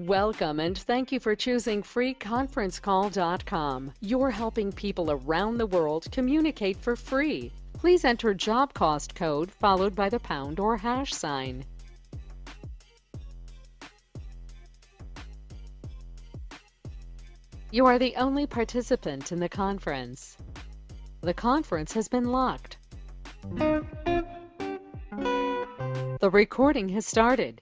Welcome and thank you for choosing freeconferencecall.com. You're helping people around the world communicate for free. Please enter job cost code followed by the pound or hash sign. You are the only participant in the conference. The conference has been locked. The recording has started.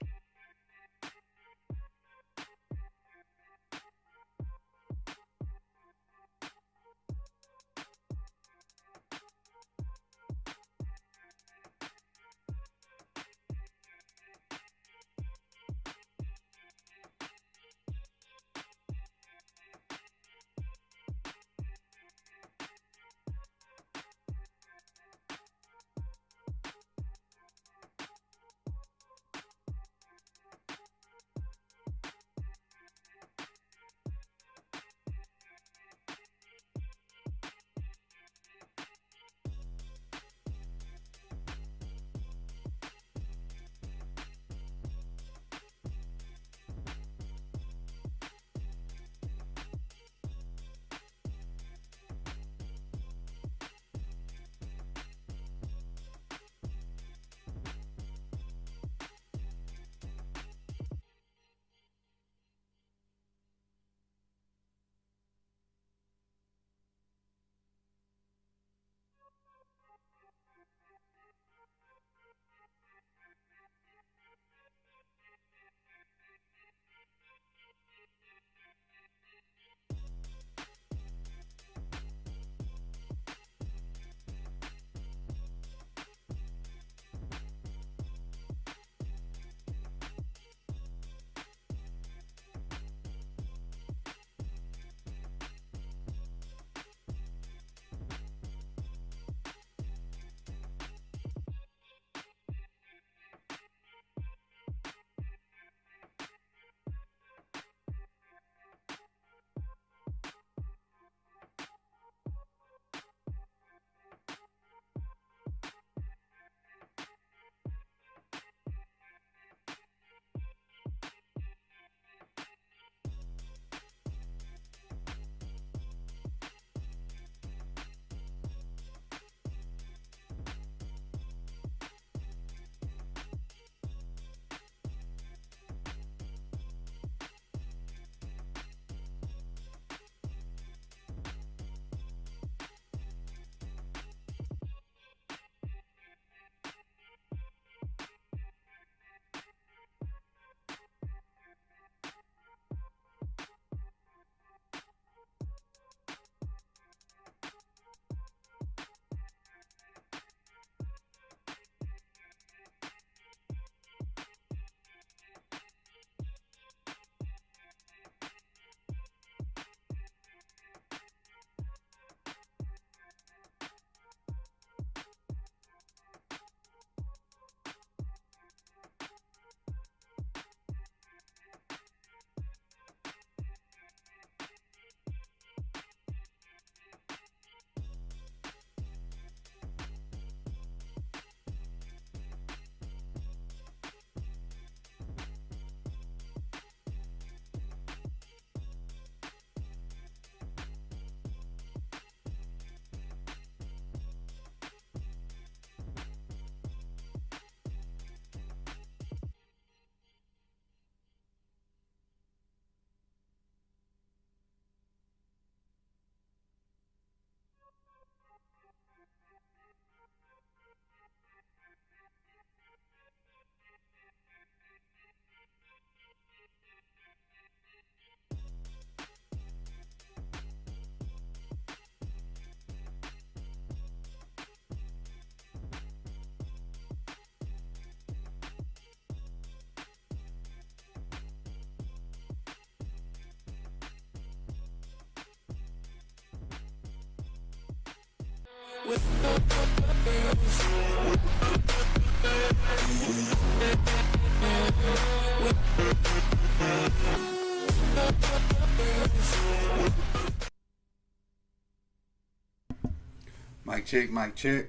Mic check, mic check.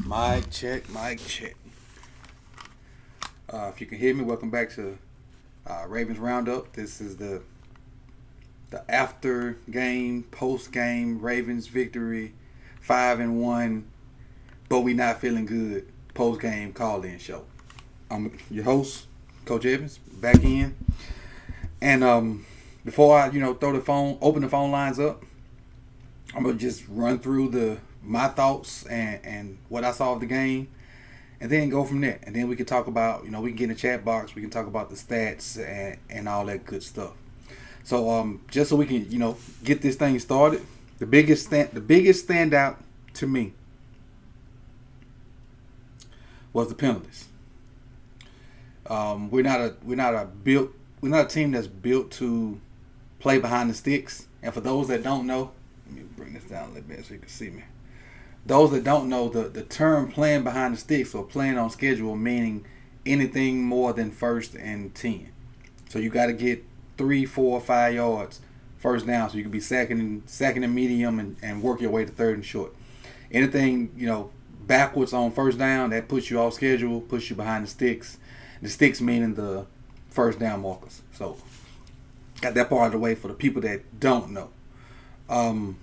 Mic check, mic check. If you can hear me, welcome back to Ravens Roundup. This is the after game, post game Ravens victory, 5-1, but we not feeling good post game call in show. I'm your host, Coach Evans, back in, and before I open the phone lines up, I'm gonna just run through my thoughts and what I saw of the game, and then go from there. And then we can talk about, we can get in the chat box. We can talk about the stats and all that good stuff. So just so we can, get this thing started, the biggest standout to me was the penalties. We're not a team that's built to play behind the sticks. And for those that don't know, let me bring this down a little bit so you can see me. Those that don't know, the term playing behind the sticks or playing on schedule meaning anything more than 1st and 10. So you got to get 3, 4, 5 yards first down so you can be second and medium and work your way to 3rd and short. Anything, backwards on 1st down, that puts you off schedule, puts you behind the sticks. The sticks meaning the 1st down markers. So got that part of the way for the people that don't know. What's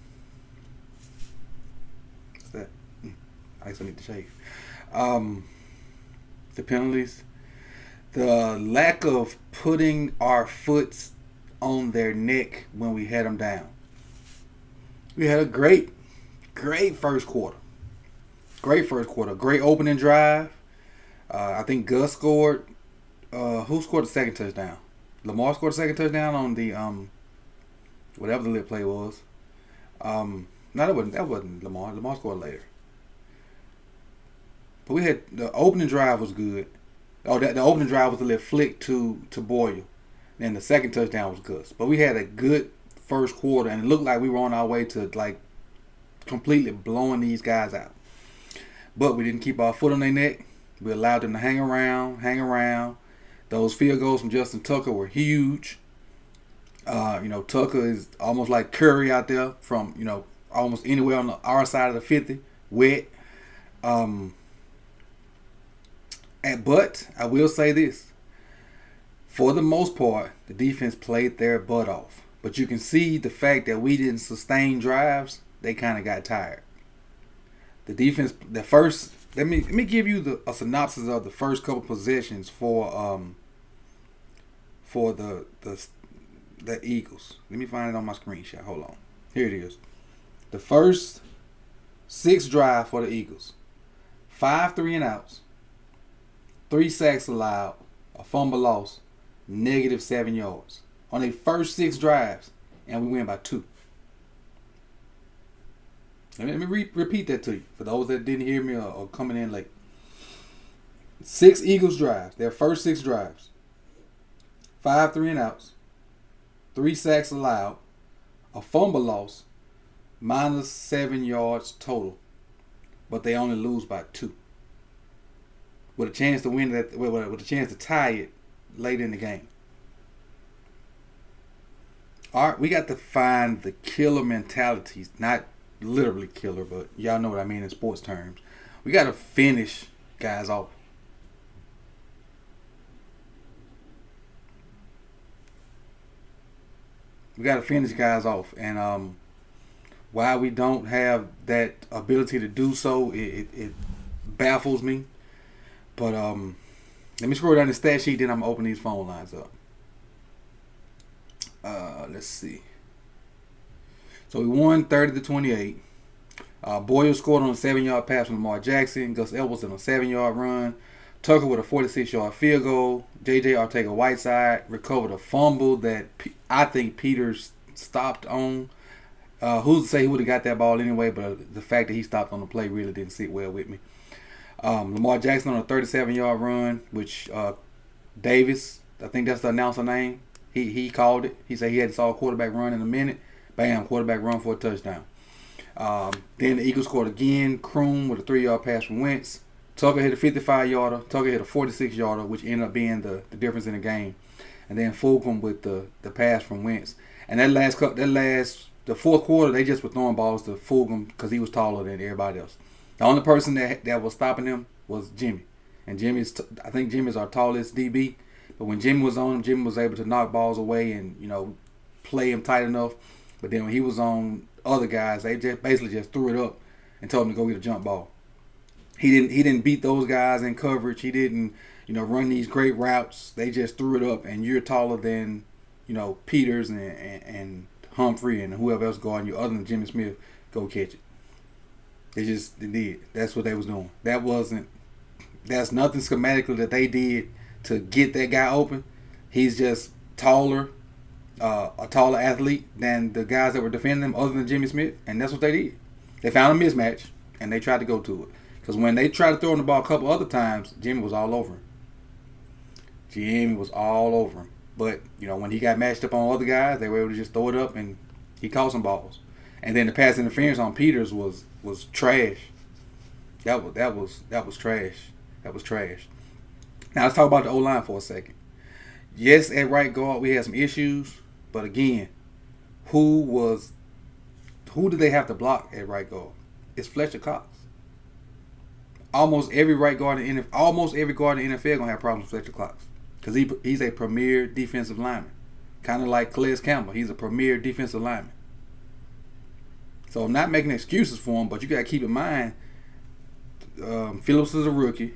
that? I guess I need to shave. The penalties. The lack of putting our foots on their neck when we had them down. We had a great first quarter. Great first quarter. Great opening drive. I think Gus scored. Who scored the second touchdown? Lamar scored the second touchdown on the whatever the lit play was. No, that wasn't Lamar. Lamar scored later. But we had the opening drive was good. Oh, the opening drive was a little flick to Boyle. And the second touchdown was Gus. But we had a good first quarter, and it looked like we were on our way to completely blowing these guys out. But we didn't keep our foot on their neck. We allowed them to hang around. Those field goals from Justin Tucker were huge. Tucker is almost like Curry out there from, almost anywhere on our side of the 50, wet. But I will say this. For the most part, the defense played their butt off. But you can see the fact that we didn't sustain drives, they kind of got tired. The defense, let me give you a synopsis of the first couple possessions for the Eagles. Let me find it on my screenshot. Hold on. Here it is. The first 6 drive for the Eagles. 5 3-and-outs. 3 sacks allowed. A fumble loss. -7 yards. On their first 6 drives. And we win by 2. Let me repeat that to you for those that didn't hear me or coming in late. 6 Eagles drives, their first 6 drives. 5 3-and-outs, 3 sacks allowed, a fumble loss, -7 yards total, but they only lose by 2. With a chance to win that, with a chance to tie it late in the game. All right, we got to find the killer mentalities, not literally killer, but y'all know what I mean in sports terms. We got to finish guys off. And why we don't have that ability to do so, it baffles me. But let me scroll down the stat sheet, then I'm gonna open these phone lines up. Let's see. So we won 30-28. Boyle scored on a 7-yard pass from Lamar Jackson. Gus Edwards on a 7-yard run. Tucker with a 46-yard field goal. J.J. Arcega-Whiteside recovered a fumble that I think Peters stopped on. Who's to say he would have got that ball anyway, but the fact that he stopped on the play really didn't sit well with me. Lamar Jackson on a 37-yard run, which Davis, I think that's the announcer name, he called it. He said he hadn't saw a quarterback run in a minute. Bam, quarterback run for a touchdown. Then the Eagles scored again. Kroom with a 3-yard pass from Wentz. Tucker hit a 55-yarder. Tucker hit a 46-yarder, which ended up being the difference in the game. And then Fulgham with the pass from Wentz. And the fourth quarter, they just were throwing balls to Fulgham because he was taller than everybody else. The only person that was stopping him was Jimmy. And I think Jimmy's our tallest DB. But when Jimmy was on him, Jimmy was able to knock balls away and, play him tight enough. But then when he was on other guys, they just basically just threw it up and told him to go get a jump ball. He didn't beat those guys in coverage. He didn't, run these great routes. They just threw it up, and you're taller than, Peters and Humphrey and whoever else guarding you other than Jimmy Smith. Go catch it. They did. That's what they was doing. That's nothing schematically that they did to get that guy open. He's just taller, a taller athlete than the guys that were defending him other than Jimmy Smith, and that's what they did. They found a mismatch, and they tried to go to it. Because when they tried to throw him the ball a couple other times, Jimmy was all over him. But, when he got matched up on other guys, they were able to just throw it up, and he caught some balls. And then the pass interference on Peters was trash. That was trash. That was trash. Now let's talk about the O-line for a second. Yes, at right guard we had some issues, but again, who did they have to block at right guard? It's Fletcher Cox. Almost every guard in the NFL gonna have problems with Fletcher Cox because he's a premier defensive lineman, kind of like Calais Campbell. He's a premier defensive lineman. So I'm not making excuses for him, but you gotta keep in mind, Phillips is a rookie.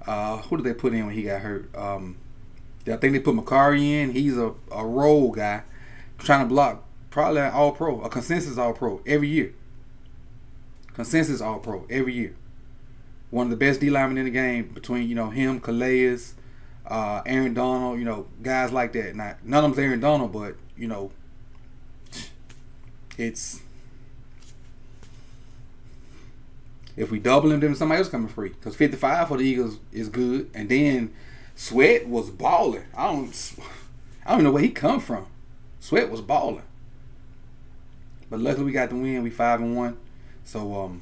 Who did they put in when he got hurt? I think they put Macari in. He's a role guy trying to block, probably an all-pro, a consensus all-pro every year. Consensus all-pro every year. One of the best D linemen in the game between, him, Calais, Aaron Donald, guys like that. Now, none of them's Aaron Donald, but, it's... If we double him, then somebody else coming free. Because 55 for the Eagles is good. And then Sweat was balling. I don't know where he come from. Sweat was balling. But luckily we got the win. We 5-1. So I'm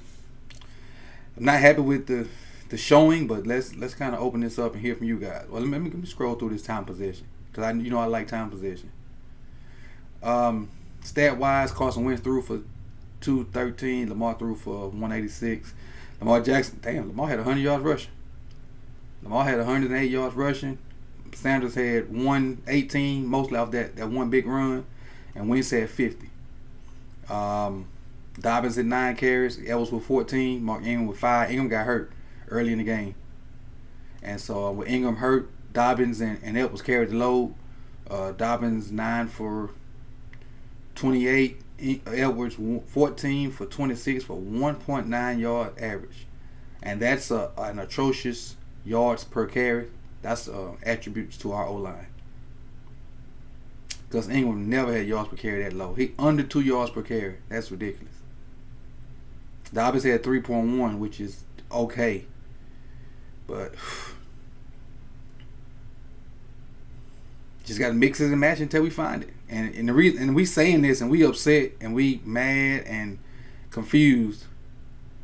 not happy with the showing, but let's kind of open this up and hear from you guys. Well, let me scroll through this time possession because I like time possession. Stat wise, Carson Wentz threw for 213. Lamar threw for 186. Lamar had 100 yards rushing. Lamar had 108 yards rushing. Sanders had 118, mostly off that one big run, and Wentz had 50. Dobbins had 9 carries. Edwards with 14. Mark Ingram with 5. Ingram got hurt early in the game, and so with Ingram hurt, Dobbins and Edwards carried the load. Dobbins 9 for 28. Edwards 14 for 26 for 1.9 yard average, and that's an atrocious yards per carry. That's attributes to our O-line. Because Ingram never had yards per carry that low. He under 2 yards per carry. That's ridiculous. Dobbins had 3.1, which is okay, but just got to mix it and match until we find it. And the reason, and we saying this, and we upset, and we mad and confused,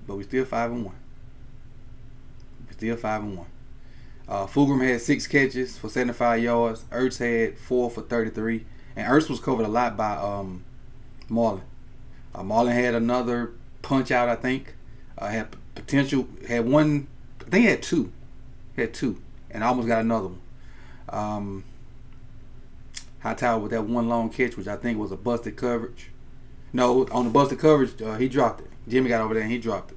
but we still 5-1. Fulgham had 6 catches for 75 yards. Ertz had 4 for 33, and Ertz was covered a lot by Marlon. Marlon had another punch out, I think. Had potential. Had one. I think he had two. And almost got another one. Hightower with that one long catch, which I think was a busted coverage. No, on the busted coverage, he dropped it. Jimmy got over there and he dropped it.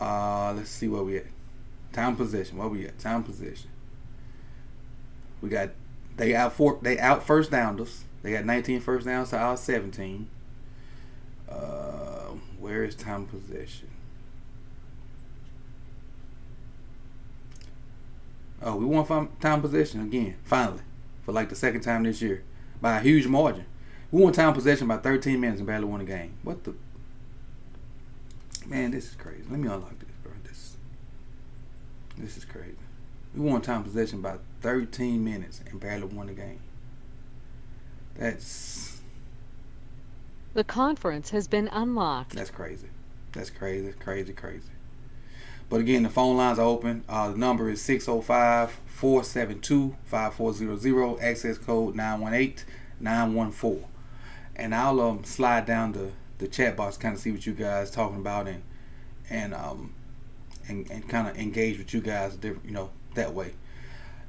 Let's see where we at. Time possession. Where we at? Time possession. We got they out first downed us. They got 19 first downs to our 17. Where is time possession? Oh, we won time possession again, finally, for like the second time this year, by a huge margin. We won time possession by 13 minutes and barely won the game. What the? Man, this is crazy. Let me unlock this, bro. This is crazy. We won time possession by 13 minutes and barely won the game. The conference has been unlocked. That's crazy. That's crazy. But again, the phone lines are open. The number is 605-472-5400. Access code 918-914. And I'll slide down the chat box, kind of see what you guys talking about, and kind of engage with you guys, that way.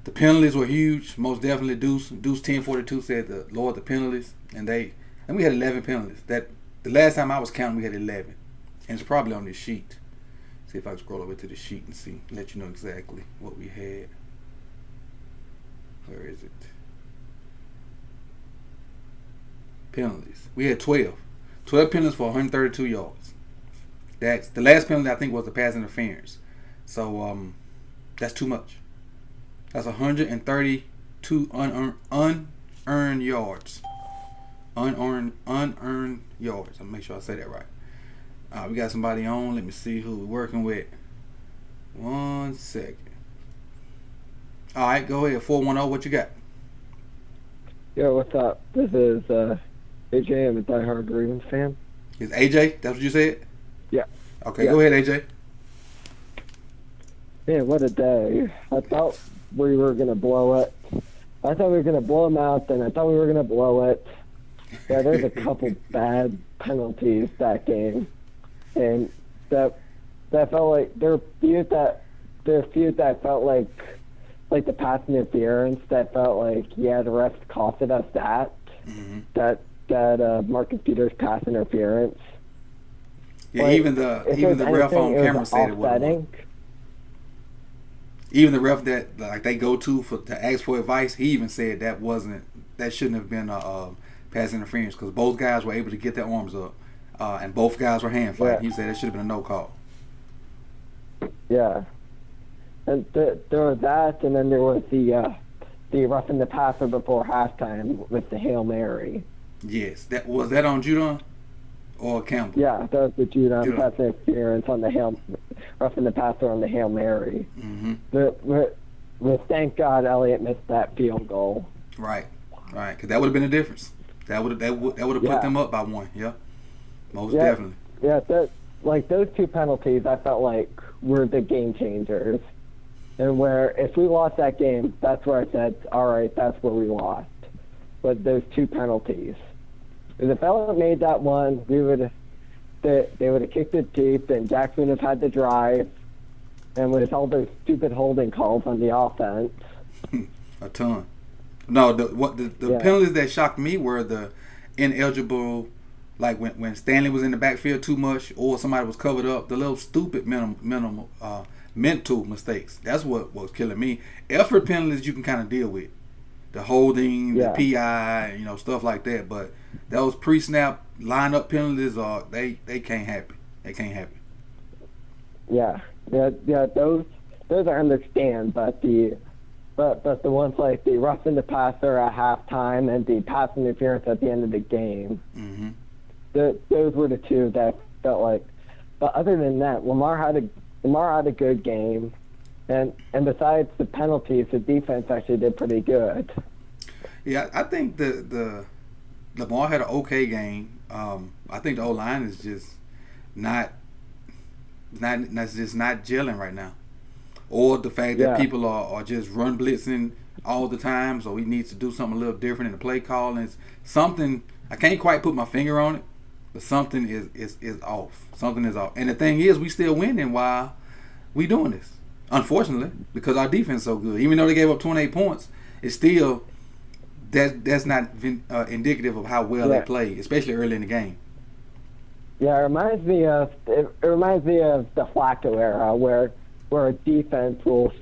The penalties were huge. Most definitely, Deuce 1042 said to lower the penalties, and we had 11 penalties. That the last time I was counting, we had 11, and it's probably on this sheet. See if I can scroll over to the sheet and see, let you know exactly what we had. Where is it? Penalties. We had 12 penalties for 132 yards. That's the last penalty. I think was the pass interference. So that's too much. That's 132 unearned yards. Unearned yards. I'll make sure I say that right. We got somebody on. Let me see who we're working with. 1 second. All right, go ahead. 410. What you got? Yo, what's up? This is AJ. I'm a diehard Ravens fan. Is AJ? That's what you said? Yeah. Okay, yeah. Go ahead, AJ. Man, what a day. I thought we were going to blow it. I thought we were going to blow them out, then I thought we were going to blow it. Yeah, there's a couple bad penalties that game. And that felt like there were a few that felt like the pass interference that felt like, yeah, the refs costed us that. Mm-hmm. That Marcus Peters pass interference. Yeah, like, even the ref on camera said it wasn't. Even the ref that like they go to ask for advice, he even said that shouldn't have been a pass interference because both guys were able to get their arms up, and both guys were hand fighting. Yeah. He said it should have been a no call. Yeah, and there was that, and then there was the roughing the passer before halftime with the Hail Mary. Yes, that on Judon or Campbell. Yeah, that was the Judon pass interference on the roughing the passer on the Hail Mary. Mm-hmm. But thank God Elliott missed that field goal. Right, because that would have been a difference. That would have put them up by one. Yeah, most definitely. Yeah, those two penalties, I felt like were the game changers. And where if we lost that game, that's where I said, all right, that's where we lost. But those two penalties. If Elliott made that one, they would have kicked it deep, and Jackson would have had to drive. And with all those stupid holding calls on the offense. A ton. No, the penalties that shocked me were the ineligible, like when Stanley was in the backfield too much, or somebody was covered up. The little stupid mental mistakes. That's what was killing me. Effort penalties you can kind of deal with. The holding, the PI, stuff like that. But those pre-snap lineup penalties they can't happen. They can't happen. Yeah. Those I understand, but the ones like the roughing the passer at halftime and the pass interference at the end of the game, mm-hmm. Those were the two that felt like. But other than that, Lamar had a good game, and besides the penalties, the defense actually did pretty good. Yeah, I think the Lamar had an okay game. I think the O-line is just not gelling right now, or the fact that people are just run blitzing all the time. So he needs to do something a little different in the play calling. It's something I can't quite put my finger on it, but something is off. Something is off. And the thing is, we still winning while we doing this. Unfortunately, because our defense is so good. Even though they gave up 28 points, it's still that's not indicative of how well they play, especially early in the game. Yeah, it reminds me of the Flacco era, where a defense will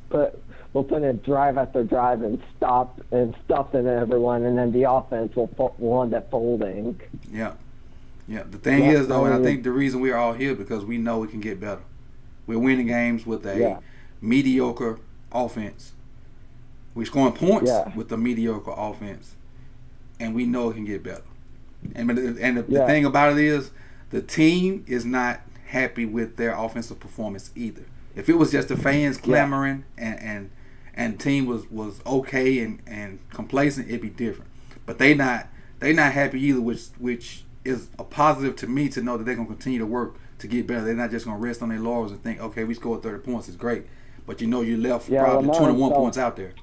put in drive after drive and stop in everyone, and then the offense will end up folding. Yeah. The thing is though, and I think the reason we're all here because we know we can get better. We're winning games with a mediocre offense. We're scoring points with a mediocre offense, and we know it can get better. And the thing about it is, the team is not happy with their offensive performance either. If it was just the fans clamoring and the team was okay and complacent, it'd be different. But they not happy either, which is a positive to me to know that they're gonna continue to work to get better. They're not just gonna rest on their laurels and think, okay, we scored 30 points, it's great. But you left probably 21 points out there.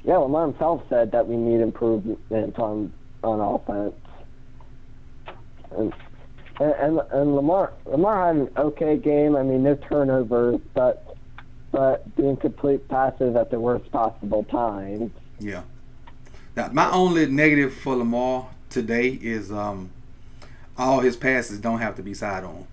Yeah, Lamar himself said that we need improvement on offense. And Lamar had an okay game. I mean, no turnovers, but but the incomplete passes at the worst possible times. Yeah. Now, my only negative for Lamar today is all his passes don't have to be sidearm.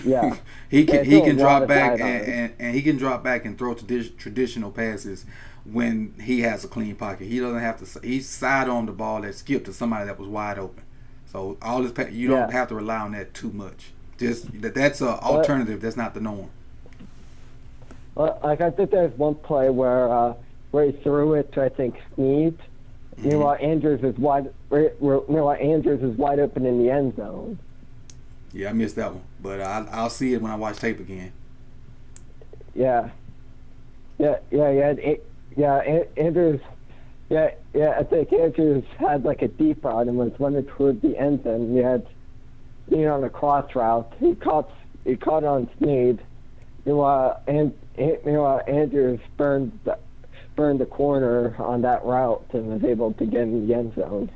Yeah. he can drop back and and he can drop back and throw traditional passes when he has a clean pocket. He doesn't have to. He sidearmed the ball that skipped to somebody that was wide open. So all his you don't have to rely on that too much. Just that's an alternative. That's not the norm. Well, like I think there's one play where he threw it to I think Snead. Mm-hmm. Meanwhile, Andrews is wide. Andrews is wide open in the end zone. Yeah, I missed that one, but I'll see it when I watch tape again. Yeah. Andrews. I think Andrews had like a deep route and was running toward the end zone. You had Snead on a cross route. He caught on Snead. Meanwhile, Andrews burned the corner on that route and was able to get in the end zone.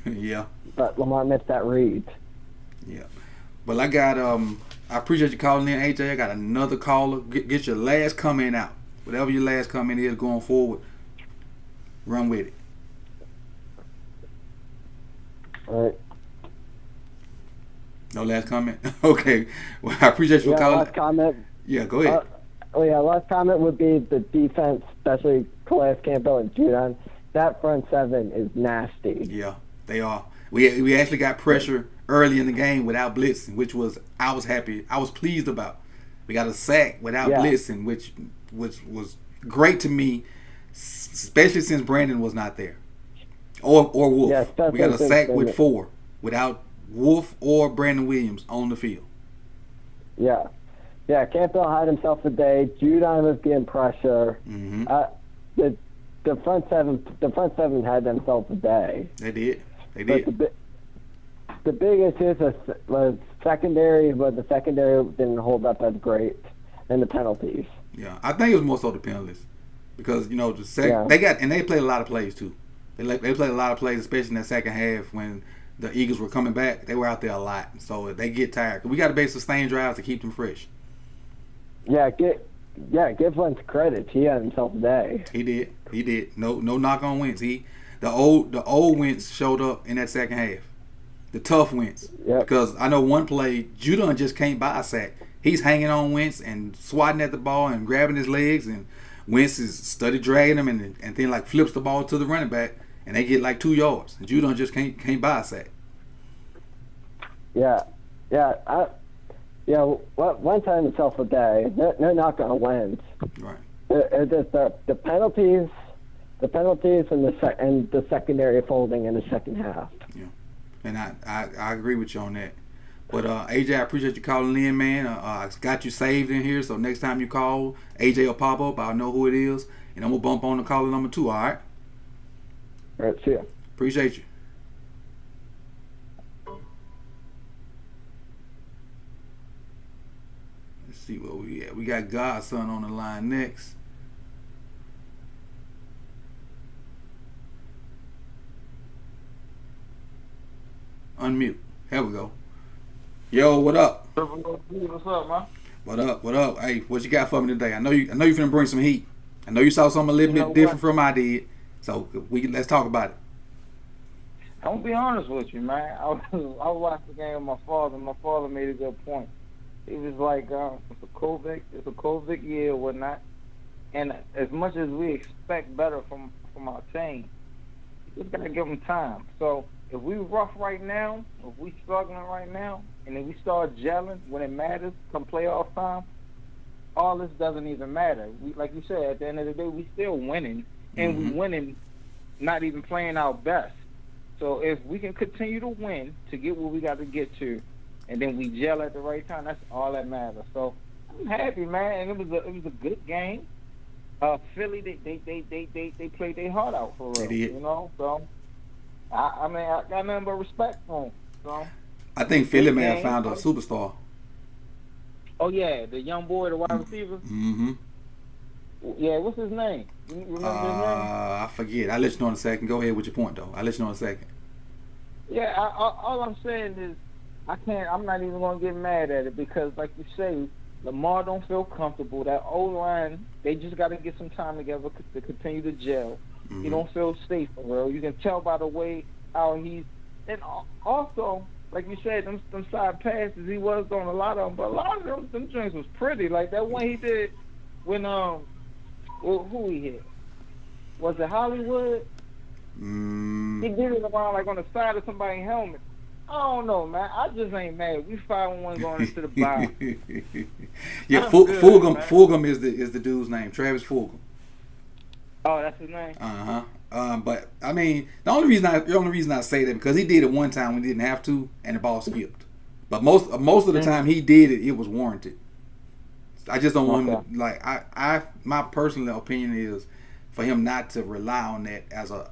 Yeah. But Lamar missed that read. Yeah. Well, I got I appreciate you calling in, AJ. I got another caller. Get your last comment out. Whatever your last comment is going forward, run with it. All right. No last comment? Okay. Well, I appreciate you for calling. Last comment. Yeah, go ahead. Last comment would be the defense, especially Calais Campbell and Judon. That front seven is nasty. Yeah, they are. We actually got pressure early in the game without blitzing, which I was pleased about. We got a sack without blitzing, which was great to me, especially since Brandon was not there, or Wolf. Yeah, we got a sack with 4 without Wolf or Brandon Williams on the field. Yeah. Yeah, Campbell had himself a day. Judon was getting pressure. Mm-hmm. The front seven had themselves a day. They did. The biggest was secondary, but the secondary didn't hold up as great, and the penalties. Yeah, I think it was more so the penalties, because they played a lot of plays too. They played a lot of plays, especially in that second half when the Eagles were coming back. They were out there a lot, so they get tired. We got to base sustained drives to keep them fresh. Yeah, give Wentz credit. He had himself a day. He did. No knock on Wentz. The old Wentz showed up in that second half. The tough Wentz. Yep. Because I know one play, Judon just can't buy a sack. He's hanging on Wentz and swatting at the ball and grabbing his legs, and Wentz is steady dragging him and then like flips the ball to the running back, and they get like 2 yards. And Judon just can't buy a sack. Wentz had himself a day. No knock on Wentz. Right. The penalties and the secondary folding in the second half. Yeah, and I agree with you on that. But AJ, I appreciate you calling in, man. I got you saved in here, so next time you call, AJ will pop up. I'll know who it is, and I'm gonna bump on to caller number 2. All right. All right. See ya. Appreciate you. Let's see where we at. We got Godson on the line next. Unmute. Here we go. Yo, what up? What's up, man? What up? Hey, what you got for me today? I know you finna bring some heat. I know you saw something a little bit different from I did. So let's talk about it. I'm gonna be honest with you, man. I watched the game with my father. My father made a good point. It was like it's a COVID year or whatnot, and as much as we expect better from our team, we just gotta give them time. So if we rough right now, if we struggling right now, and then we start gelling when it matters, come playoff time, all this doesn't even matter. We, like you said, at the end of the day, we still winning, and we winning, not even playing our best. So if we can continue to win to get where we got to get to, and then we gel at the right time, that's all that matters. So I'm happy, man, and it was a good game. Philly, they played their heart out for real. They did. You know, so I mean, I got nothing but respect for them. So I think Philly man found a superstar. Oh yeah, the young boy, the wide receiver. Mm-hmm. Yeah, what's his name? You remember his name? I forget. I'll let you know in a second. Go ahead with your point, though. I'll let you know in a second. Yeah, all I'm saying is I'm not even going to get mad at it because, like you say, Lamar don't feel comfortable. That O-line, they just got to get some time together to continue to gel. He don't feel safe for real. You can tell by the way how he's, and also, like you said, them side passes, he was doing a lot of them, but a lot of them joints was pretty. Like that one he did when who he hit? Was it Hollywood? He did it around like on the side of somebody's helmet. I don't know, man. I just ain't mad. We 5-1 going into the bye. Yeah, Fulgham Fulgham is the dude's name, Travis Fulgham. Oh, that's his name. But I mean, the only reason I say that because he did it one time when he didn't have to, and the ball skipped. But most of the time he did it, it was warranted. I just don't want him to, like my personal opinion is for him not to rely on that as a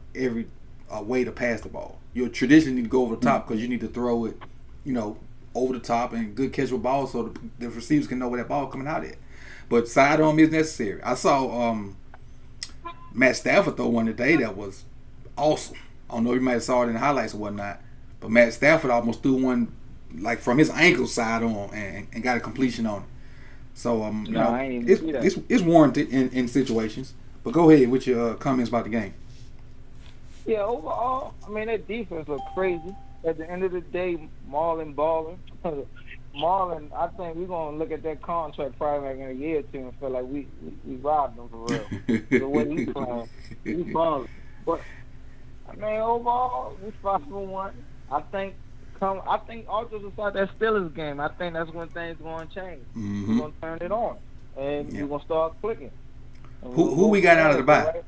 way to pass the ball. Your tradition need to go over the top because you need to throw it, over the top and good catch with ball so the receivers can know where that ball coming out at. But sidearm is necessary. I saw Matt Stafford throw one today that was awesome. I don't know if you might have saw it in the highlights or whatnot, but Matt Stafford almost threw one like from his ankle sidearm and got a completion on it. So it's warranted in situations. But go ahead with your comments about the game. Yeah, overall, I mean, that defense looked crazy. At the end of the day, Marlon balling. Marlon, I think we're going to look at that contract probably like in a year or two and feel like we robbed him for real. The way he's playing, he's balling. But, I mean, overall, we 5-1. I think also aside that Steelers game, I think that's when things are going to change. We're going to turn it on, and we're going to start clicking. Who we got out of the bye?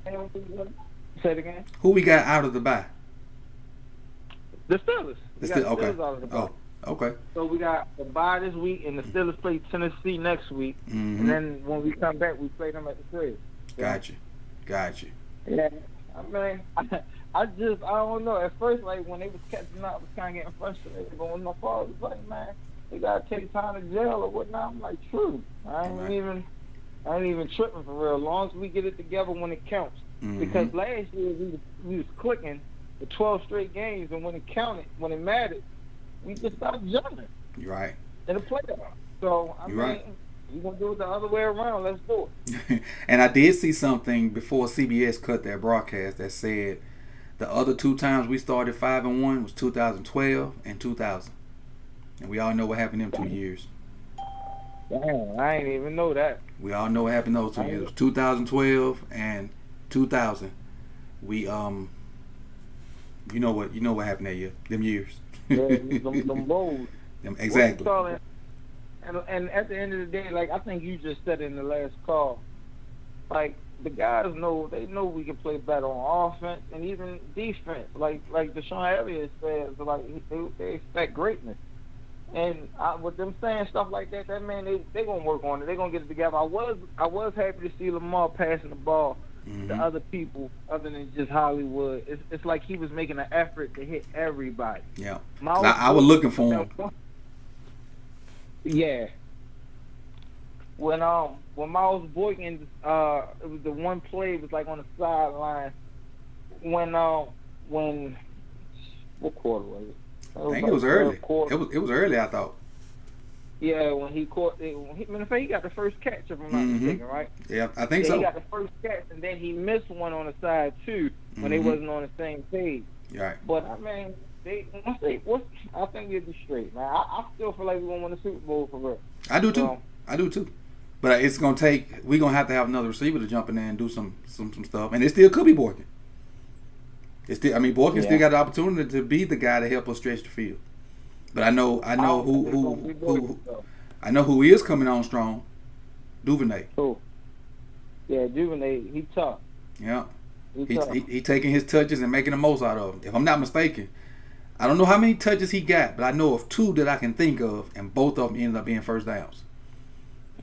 Say it again. Who we got out of the bye? The Steelers. Okay. Steelers out of the bye. Oh, okay. So we got the bye this week, and the Steelers play Tennessee next week. And then when we come back, we play them at the crib. Gotcha. Yeah. I mean, I don't know. At first, like, when they was catching up, I was kind of getting frustrated. But when my father was like, man, they got to take time to jail or whatnot, I'm like, true. I ain't even tripping for real. As long as we get it together when it counts. Because last year we was clicking for 12 straight games, and when it counted, when it mattered, we just started jumping. You're right. In the playoffs. So, I mean, right. You're going to do it the other way around. Let's do it. And I did see something before CBS cut their broadcast that said the other two times we started 5-1 was 2012 and 2000. And we all know what happened in them 2 years. Damn, I ain't even know that. We all know what happened those 2 years. It was 2012 and 2000. We you know what happened that year. Them years. Yeah, them bowls. Exactly. And at the end of the day, like I think you just said in the last call, like the guys know we can play better on offense and even defense. Like Deshaun Elliott says, like they expect greatness. And with them saying stuff like that, that man they gonna work on it. They gonna get it together. I was happy to see Lamar passing the ball to other people other than just Hollywood. It's like he was making an effort to hit everybody. Yeah, I was looking for him. Yeah. When Miles Boykin, it was the one play, it was like on the sideline. When what quarter was it? I think it was early. It was early, I thought. Yeah, when he caught it, he got the first catch, if I'm not mistaken, right? Yeah, I think so. He got the first catch, and then he missed one on the side too when they wasn't on the same page. Right. But I mean, I think we'll be straight, man. I still feel like we're gonna win the Super Bowl for real. I do too. But it's gonna take. We're gonna have to have another receiver to jump in there and do some stuff, and it still could be Boykin. Boykin still got the opportunity to be the guy to help us stretch the field. But I know who is coming on strong. Duvernay. Who? Yeah, Duvernay. He tough. Yeah. He taking his touches and making the most out of them. If I'm not mistaken, I don't know how many touches he got, but I know of two that I can think of, and both of them ended up being first downs.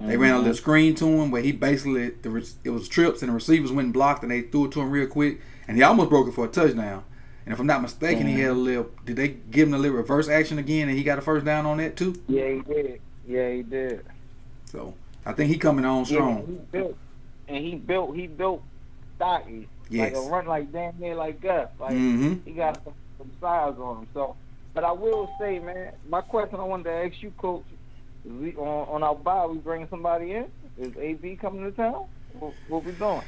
They ran a little screen to him where he basically it was trips and the receivers went and blocked and they threw it to him real quick and he almost broke it for a touchdown. And if I'm not mistaken, he had did they give him a little reverse action again and he got a first down on that too? Yeah, he did. So I think he coming on strong. He built stocky. Yes. Like a run like damn near like Gus. Like he got some size on him. So, but I will say, man, my question I wanted to ask you, Coach, We on our bye, we bring somebody in. Is AB coming to town? What we doing?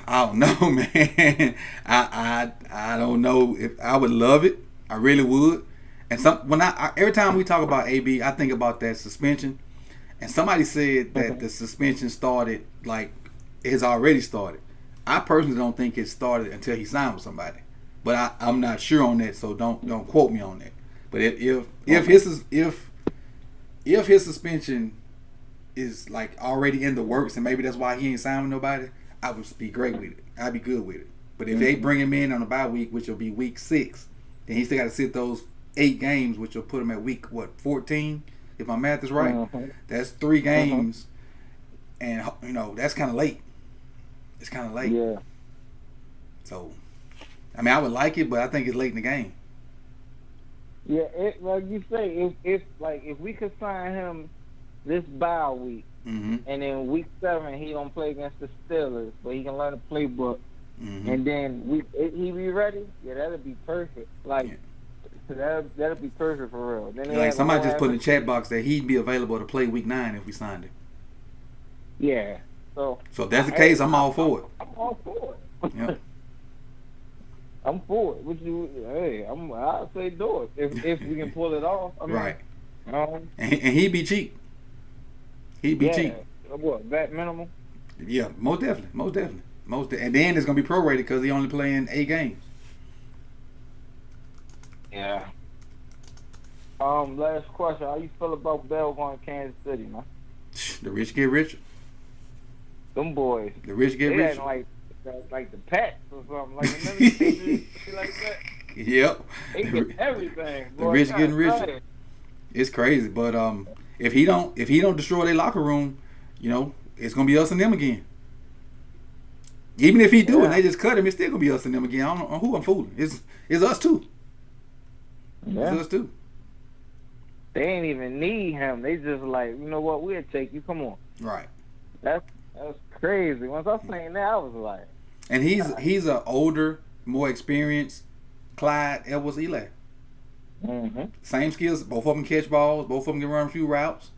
I don't know, man. I don't know if I would love it. I really would. And every time we talk about AB, I think about that suspension. And somebody said that the suspension started like it has already started. I personally don't think it started until he signed with somebody, but I'm not sure on that. So don't quote me on that. But if his suspension is like already in the works, and maybe that's why he ain't signed with nobody, I would be great with it. I'd be good with it. But if they bring him in on a bye week, which will be week 6, then he still got to sit those 8 games, which will put him at week 14, if my math is right. That's 3 games, and that's kind of late. It's kind of late. Yeah. So, I mean, I would like it, but I think it's late in the game. Yeah, like you say, if we could sign him this bye week, and then week 7 he don't play against the Steelers, but he can learn the playbook, and then he be ready. Yeah, that'd be perfect. Like that'd be perfect for real. Then like somebody just put in the chat box that he'd be available to play week 9 if we signed him. Yeah. So if that's the case, I'm all for it. I'm all for it. Yep. I'm for it. I'll say do it if we can pull it off. I mean, right. And he'd be cheap. He'd be cheap. What, that minimum? Yeah, most definitely. And then it's gonna be prorated because he only playing 8 games. Yeah. Last question. How you feel about Bell going to Kansas City, man? The rich get richer. Them boys. The rich get richer. Like the Pats or something. Like another shit like that. Yep. They get everything. The rich getting richer. It's crazy, but if he don't destroy their locker room, it's gonna be us and them again. Even if he do and they just cut him, it's still gonna be us and them again. I don't know who I'm fooling. It's us too. Yeah. It's us too. They ain't even need him. They just like, you know what? We'll take you. Come on. Right. That's crazy. Once I seen that, I was like. And he's an older, more experienced Clyde Edwards-Helaire. Same skills. Both of them catch balls. Both of them can run a few routes.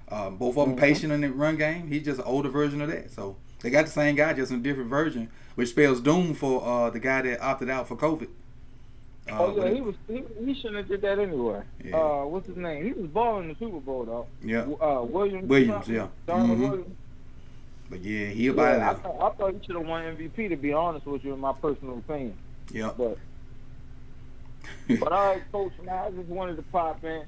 Both of them patient in the run game. He's just an older version of that. So they got the same guy, just in a different version, which spells doom for the guy that opted out for COVID. He shouldn't have did that anyway. Yeah. What's his name? He was balling in the Super Bowl though. Yeah. Williams, yeah. Williams. But yeah, he about it. I thought he should have won MVP, to be honest with you, in my personal opinion. Yeah. But all right, Coach, man, I just wanted to pop in.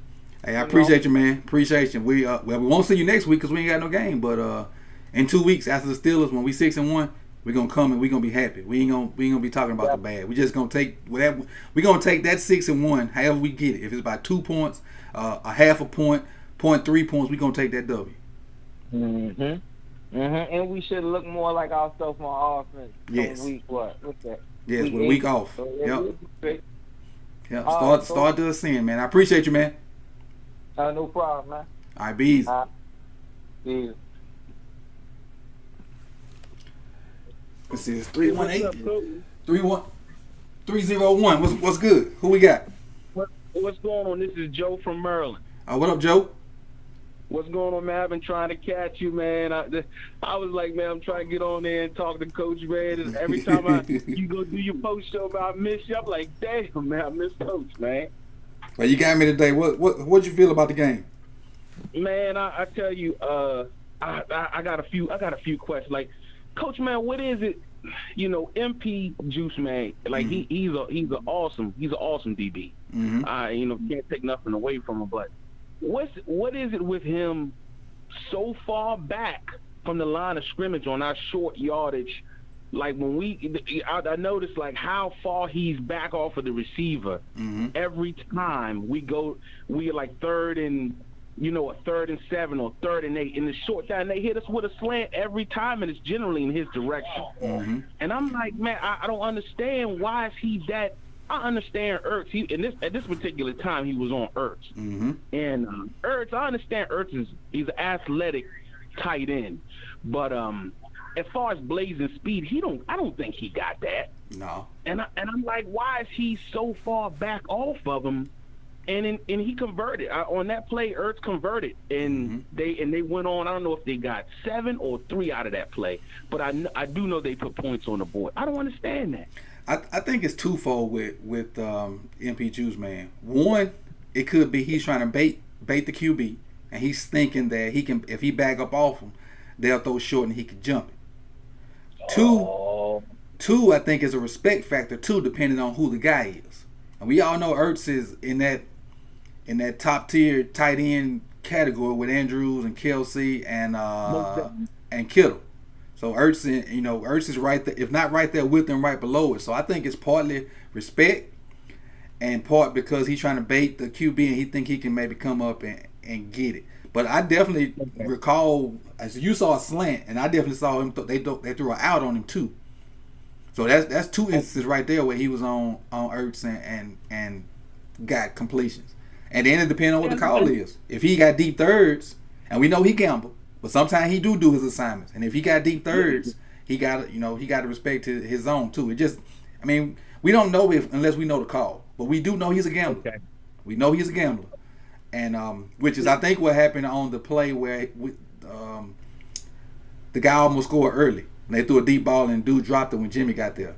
Hey, I appreciate you, man. Appreciate you. We won't see you next week because we ain't got no game. But in 2 weeks after the Steelers, when we 6-1, we're gonna come and we're gonna be happy. We ain't gonna be talking about the bad. We just gonna take whatever. We're gonna take that 6-1, however we get it. If it's about 2 points, a half a point, 0.3 points, we're gonna take that W. And we should look more like ourselves on offense. Yes. Week what? What's that? Yes, with a week off. So yep. Start to ascend, man. I appreciate you, man. No problem, man. All right, be easy. Yeah. Let's see, it's 318 301. What's good? Who we got? What's going on? This is Joe from Maryland. What up, Joe? What's going on, man? I've been trying to catch you, man. I was like, man, I'm trying to get on there and talk to Coach, man. And every time you go do your post show about miss you, I'm like, damn, man, I miss Coach, man. Well, you got me today. What you feel about the game? Man, I tell you, I got a few questions. Like, Coach, man, what is it? MP Juice, man. Like he's an awesome DB. Can't take nothing away from him. But what is it with him so far back from the line of scrimmage on our short yardage? Like when I noticed like how far he's back off of the receiver every time we're like third and 7 or 3rd and 8 in the short down. They hit us with a slant every time, and it's generally in his direction. And I'm like, man, I don't understand why is he that. I understand Ertz. At this particular time, he was on Ertz. And Ertz, I understand Ertz he's an athletic tight end, but as far as blazing speed, I don't think he got that. No. And I'm like, why is he so far back off of him? and he converted on that play. Ertz converted, and they went on. I don't know if they got 7 or 3 out of that play, but I do know they put points on the board. I don't understand that. I think it's twofold with MP Juice Man. One, it could be he's trying to bait the QB, and he's thinking that he can, if he back up off him, they'll throw short and he can jump it. Two, I think is a respect factor too, depending on who the guy is. And we all know Ertz is in that top tier tight end category with Andrews and Kelsey and Kittle. So Ertz is right there, if not right there with them, right below it. So I think it's partly respect, and part because he's trying to bait the QB and he think he can maybe come up and get it. But I definitely recall, as you saw a slant, and I definitely saw him. They threw an out on him too. So that's 2 instances right there where he was on Ertz and got completions. And then it depends on what the call is. If he got deep thirds, and we know he gambled, but sometimes he do his assignments. And if he got deep thirds, he got to respect his zone too. We don't know unless we know the call, but we do know he's a gambler. Okay. We know he's a gambler, and which is I think what happened on the play where the guy almost scored early. And they threw a deep ball and dude dropped it when Jimmy got there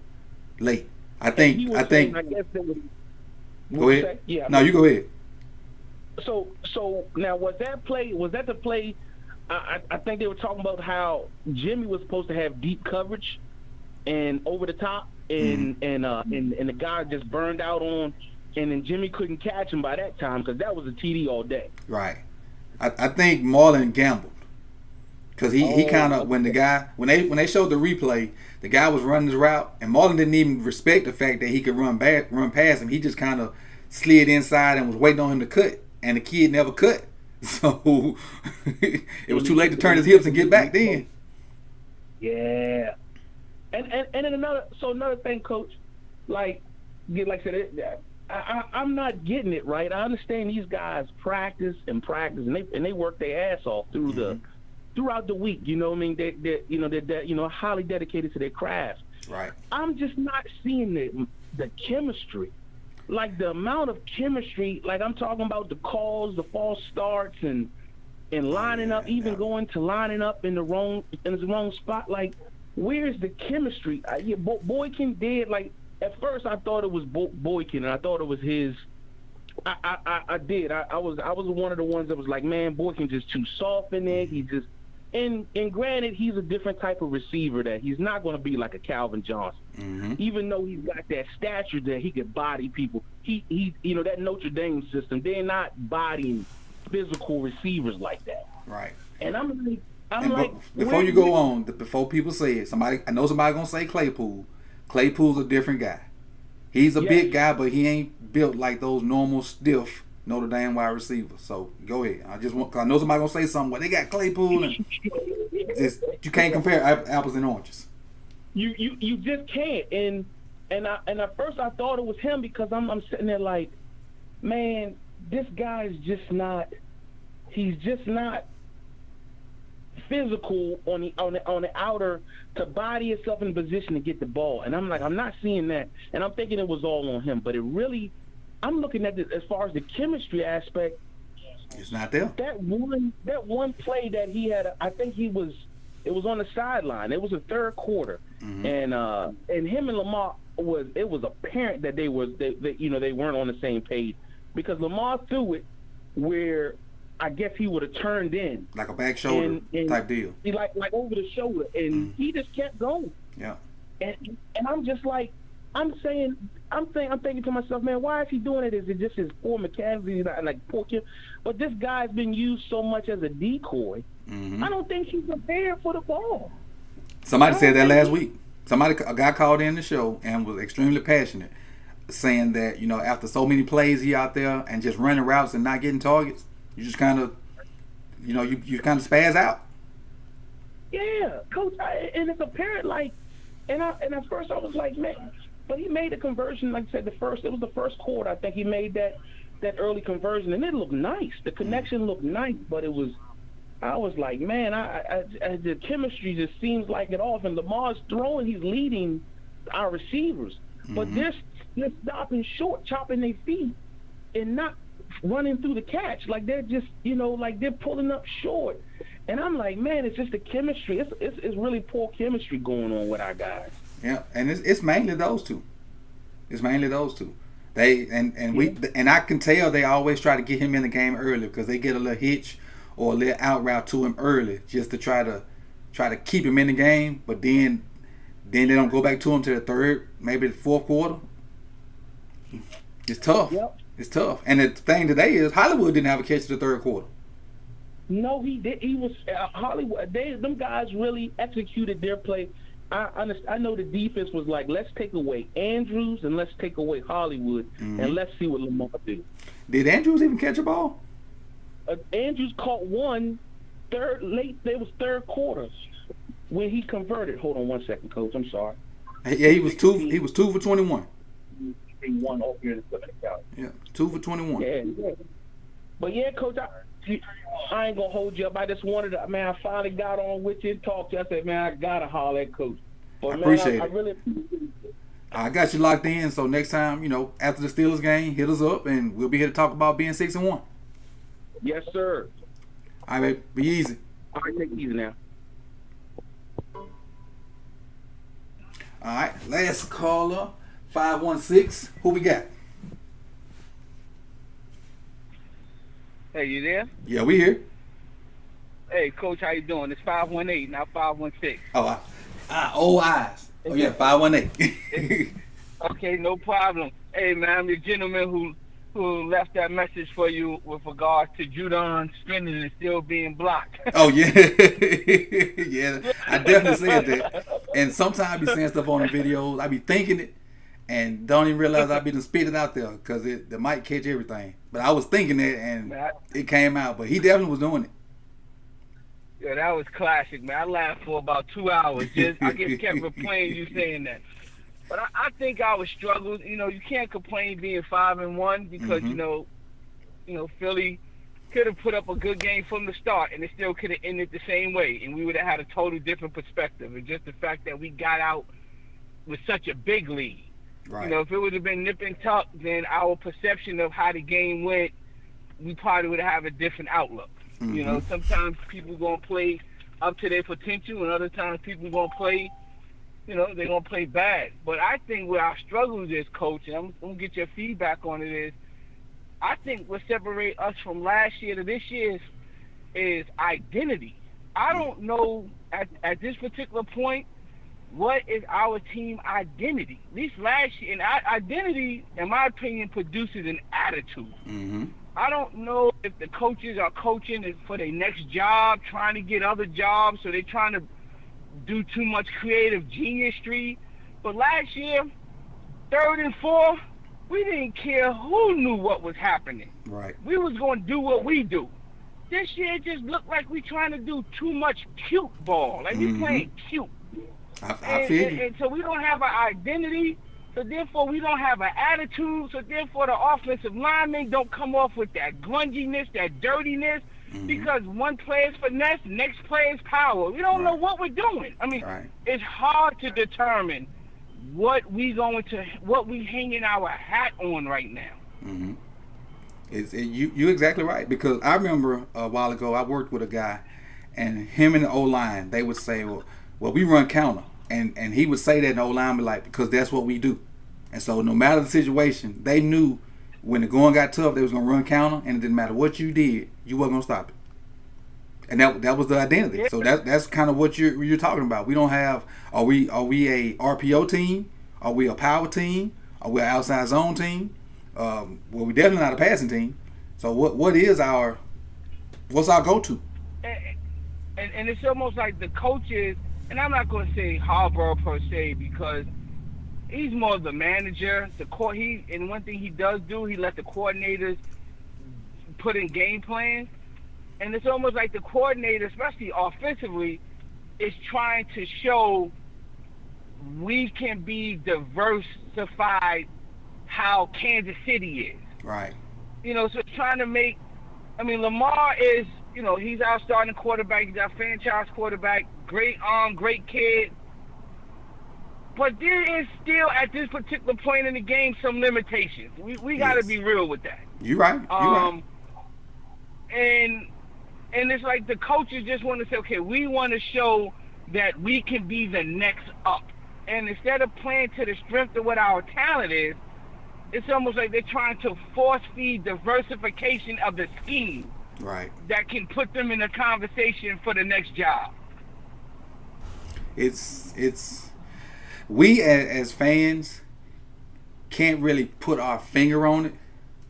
late. I think. I guess there was, go ahead. Yeah. No, you go ahead. So now was that the play? I think they were talking about how Jimmy was supposed to have deep coverage and over the top, and the guy just burned out on, and then Jimmy couldn't catch him by that time because that was a TD all day. Right. I think Marlon gambled because he kind of when they showed the replay, the guy was running his route, and Marlon didn't even respect the fact that he could run past him. He just kind of slid inside and was waiting on him to cut, and the kid never cut. So it was too late to turn his hips and get back then. Yeah. And then another thing, Coach, like I said, I'm not getting it right. I understand these guys practice, and they work their ass off throughout the week. You know what I mean? They're highly dedicated to their craft. Right. I'm just not seeing the chemistry. Like the amount of chemistry, like I'm talking about the calls, the false starts, and lining up, even going to lining up in the wrong spot. Like, where's the chemistry? Boykin did, like, at first I thought it was Boykin, and I thought it was his. I did. I was one of the ones that was like, man, Boykin just too soft in there. He just, and granted, he's a different type of receiver that he's not going to be like a Calvin Johnson. Mm-hmm. Even though he's got that stature that he could body people, he that Notre Dame system, they're not bodying physical receivers like that. Right. And I'm before you go on, before people say it, I know somebody gonna say Claypool. Claypool's a different guy. He's a big guy, but he ain't built like those normal stiff Notre Dame wide receivers. So go ahead. Cause I know somebody gonna say something. Well, they got Claypool, and you can't compare apples and oranges. You just can't. And at first I thought it was him because I'm sitting there like, man, this guy's just not. He's just not physical on the outer to body itself in position to get the ball. And I'm like, I'm not seeing that. And I'm thinking it was all on him. But it really, I'm looking at it as far as the chemistry aspect. It's not there. That one play that he had, I think it was on the sideline. It was the third quarter, and him and Lamar it was apparent that they weren't on the same page because Lamar threw it where I guess he would have turned in like a back shoulder type deal. He like over the shoulder, and he just kept going. Yeah. And I'm just like, I'm thinking to myself, man, why is he doing it? Is it just his poor mechanics? He's not like poor kid. But this guy's been used so much as a decoy. Mm-hmm. I don't think he's prepared for the ball. Somebody said that last week. A guy called in the show and was extremely passionate, saying that after so many plays he out there and just running routes and not getting targets, you just kind of, you kind of spaz out. Yeah, Coach, and it's apparent. Like, and at first I was like, man, but he made a conversion. Like I said, it was the first quarter. I think he made that early conversion, and it looked nice. The connection looked nice, but I was like, man, the chemistry just seems like it off. And Lamar's throwing, he's leading our receivers, but they're stopping short, chopping their feet, and not running through the catch. Like they're just, like they're pulling up short. And I'm like, man, it's just the chemistry. It's really poor chemistry going on with our guys. Yeah, and it's mainly those two. It's mainly those two. They and I can tell they always try to get him in the game early because they get a little hitch or a little out route to him early just to try to keep him in the game. But then they don't go back to him to the third, maybe the fourth quarter. It's tough. Yep. It's tough. And the thing today is Hollywood didn't have a catch in the third quarter. No, he did. He was Hollywood. Them guys really executed their play. I know the defense was like, let's take away Andrews and let's take away Hollywood and let's see what Lamar do. Did Andrews even catch a ball? Andrews caught one late. There was third quarters when he converted. Hold on one second, Coach. I'm sorry. Yeah, he was 2 for 21. He won over here in Southern Cali. Yeah, 2 for 21. Yeah. But yeah, Coach, I ain't gonna hold you up. I just wanted to, man. I finally got on with you and talked to you. I said, man, I gotta holler at Coach. But, I appreciate it. I really appreciate it. I got you locked in. So next time, after the Steelers game, hit us up and we'll be here to talk about being 6-1. Yes, sir. All right, be easy. All right, take it easy now. All right, last caller, 516. Who we got? Hey, you there? Yeah, we here. Hey, Coach, how you doing? It's 518, not 516. Oh, old eyes. Oh yeah, 518. Okay, no problem. Hey, man, I'm the gentleman who left that message for you with regards to Judon spinning and still being blocked. Oh yeah, yeah. I definitely said that. And sometimes I be saying stuff on the videos. I be thinking it, and don't even realize I be done spit it out there because the mic catch everything. But I was thinking it, and it came out. But he definitely was doing it. Yeah, that was classic, man. I laughed for about 2 hours. I just kept replaying you saying that. But I think our struggles, you can't complain being 5-1 because, Philly could have put up a good game from the start and it still could have ended the same way. And we would have had a totally different perspective. And just the fact that we got out with such a big lead. Right. If it would have been nip and tuck, then our perception of how the game went, we probably would have a different outlook. Sometimes people going to play up to their potential and other times people going to play they're going to play bad. But I think where our struggles is, Coach, and I'm going to get your feedback on it, is I think what separates us from last year to this year is identity. I don't know at this particular point what is our team identity. At least last year, and identity, in my opinion, produces an attitude. Mm-hmm. I don't know if the coaches are coaching for their next job, trying to get other jobs, so they're trying to do too much creative geniusry. But last year, 3rd and 4, we didn't care who knew what was happening. Right. We was going to do what we do. This year it just looked like we trying to do too much cute ball. Like we playing cute. I feel you. And so we don't have an identity, so therefore we don't have an attitude, so therefore the offensive linemen don't come off with that grunginess, that dirtiness, because one player's finesse, the next player's power. We don't know what we're doing. I mean, it's hard to determine what we hanging our hat on right now. Mm-hmm. You're exactly right, because I remember a while ago I worked with a guy, and him and the O-line, they would say, well, we run counter. And he would say that, and the O-line would be like, because that's what we do. And so no matter the situation, they knew when the going got tough, they was going to run counter, and it didn't matter what you did, you wasn't going to stop it. And that was the identity. Yeah. So that's kind of what you're talking about. We don't have, are we a RPO team? Are we a power team? Are we an outside zone team? Well, we're definitely not a passing team. So what's our go-to? And it's almost like the coaches, and I'm not going to say Harbaugh per se, because he's more of the manager. And one thing he does do, he let the coordinators put in game plans. And it's almost like the coordinator, especially offensively, is trying to show we can be diversified how Kansas City is. Right. So trying to make, Lamar is, he's our starting quarterback, he's our franchise quarterback, great arm, great kid. But there is still, at this particular point in the game, some limitations. We got to be real with that. You right. You right. And it's like the coaches just want to say, okay, we want to show that we can be the next up. And instead of playing to the strength of what our talent is, it's almost like they're trying to force feed diversification of the scheme. Right. That can put them in a conversation for the next job. It's we as fans can't really put our finger on it,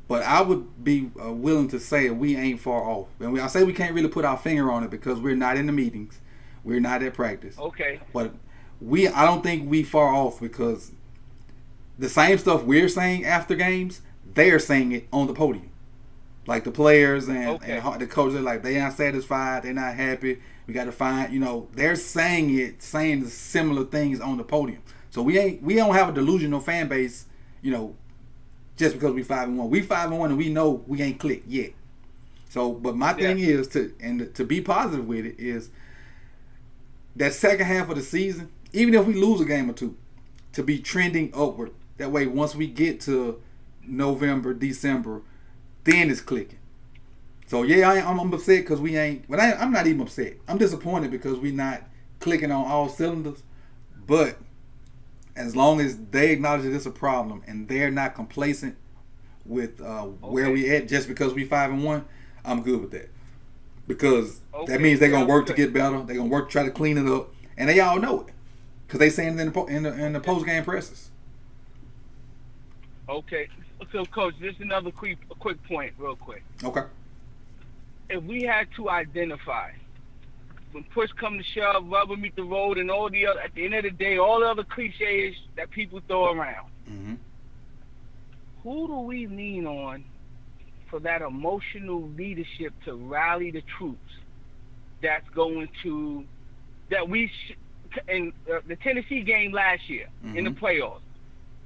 but I would be willing to say we ain't far off. And I say we can't really put our finger on it because we're not in the meetings, we're not at practice. Okay. But I don't think we far off because the same stuff we're saying after games, they're saying it on the podium. Like the players and the coaches are like, they not satisfied, they're not happy. We got to find, they're saying the similar things on the podium. So we don't have a delusional fan base, just because we 5-1. We 5-1 and we know we ain't clicked yet. So, but my thing is to be positive with it is that second half of the season, even if we lose a game or two, to be trending upward. That way, once we get to November, December, then it's clicking. So yeah, I'm upset because we ain't. But I'm not even upset. I'm disappointed because we not clicking on all cylinders. But as long as they acknowledge that it's a problem and they're not complacent with where we at just because we 5-1, I'm good with that. Because that means they're gonna work to get better. They're gonna work to try to clean it up, and they all know it because they saying it in the post game presses. Okay, so Coach, just another quick point, real quick. Okay. If we had to identify when push come to shove, rubber meet the road, and all the other, at the end of the day, all the other cliches that people throw around, who do we lean on for that emotional leadership to rally the troops? That's going to in the Tennessee game last year in the playoffs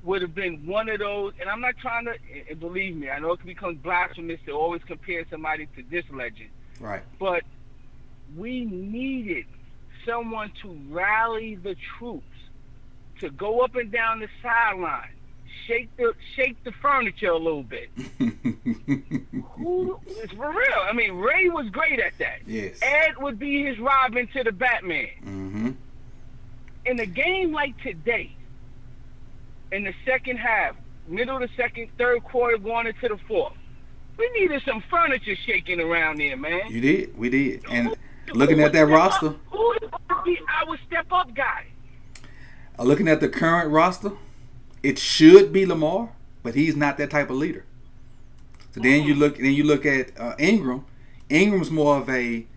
would have been one of those. And I'm not trying to, and believe me, I know it becomes blasphemous to always compare somebody to this legend. Right. But we needed someone to rally the troops, to go up and down the sideline, shake the furniture a little bit. It's for real. I mean, Ray was great at that. Yes. Ed would be his Robin to the Batman. In a game like today, in the second half, middle of the second, third quarter, going into the fourth, we needed some furniture shaking around there, man. You did. We did. And looking at that roster, who is going to be our step-up guy? Looking at the current roster, it should be Lamar, but he's not that type of leader. So then you look at Ingram. Ingram's more of a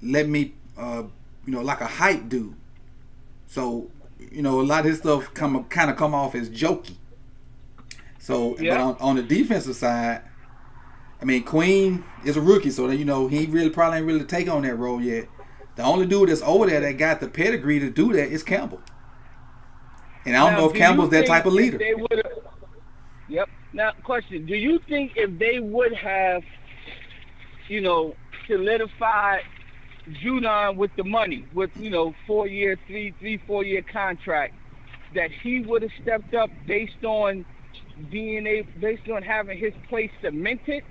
like a hype dude. So a lot of his stuff kind of come off as jokey. So but on the defensive side, I mean, Queen is a rookie, so that he really probably ain't really take on that role yet. The only dude that's over there that got the pedigree to do that is Campbell. And I don't know if Campbell's that type of leader. Yep. Now, question: do you think if they would have, solidified Judon with the money, with 4 year, 4 year contract, that he would have stepped up based on DNA, based on having his place cemented,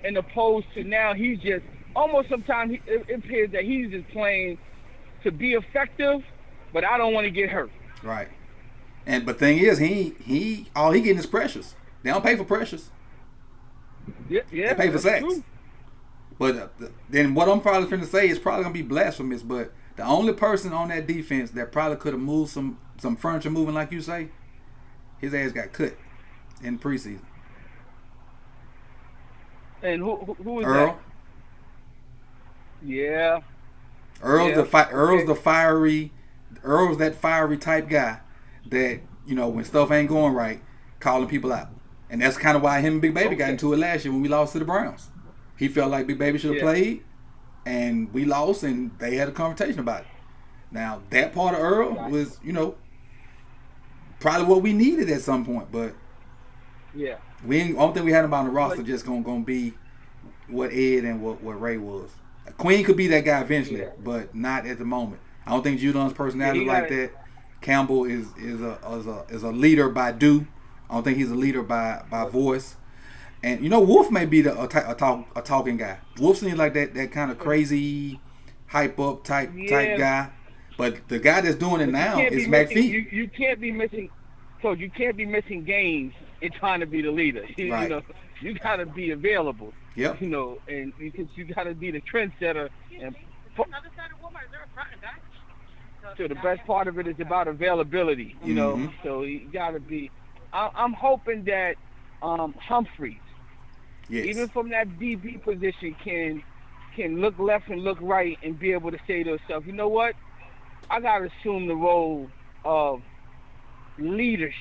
and opposed to now he's just almost sometimes it appears that he's just playing to be effective, but I don't want to get hurt. Right. But thing is, he all he getting is pressures. They don't pay for pressures. Yeah, they pay for sacks. True. But then what I'm probably finna say is probably gonna be blasphemous. But the only person on that defense that probably could have moved some furniture moving, like you say, his ass got cut in preseason. And who is Earl? that? Yeah. Earl's that fiery type guy that when stuff ain't going right, calling people out, and that's kind of why him and Big Baby got into it last year when we lost to the Browns. He felt like Big Baby should have played, and we lost, and they had a conversation about it. Now that part of Earl was probably what we needed at some point, but I don't think we had him on the roster. Just gonna be what Ed and what Ray was. Queen could be that guy eventually, but not at the moment. I don't think Judon's personality like that. Campbell is a leader by do. I don't think he's a leader by voice. And Wolf may be a talking guy. Wolf seems like that kind of crazy, hype up type guy. But the guy that's doing it now is McPhee. You can't be missing. So you can't be missing games and trying to be the leader. Right. You got to be available. Yep. And because you got to be the trendsetter. And so the best part of it is about availability. So you got to be. I'm hoping that Humphreys, even from that DB position, can look left and look right and be able to say to himself, you know what? I got to assume the role of leader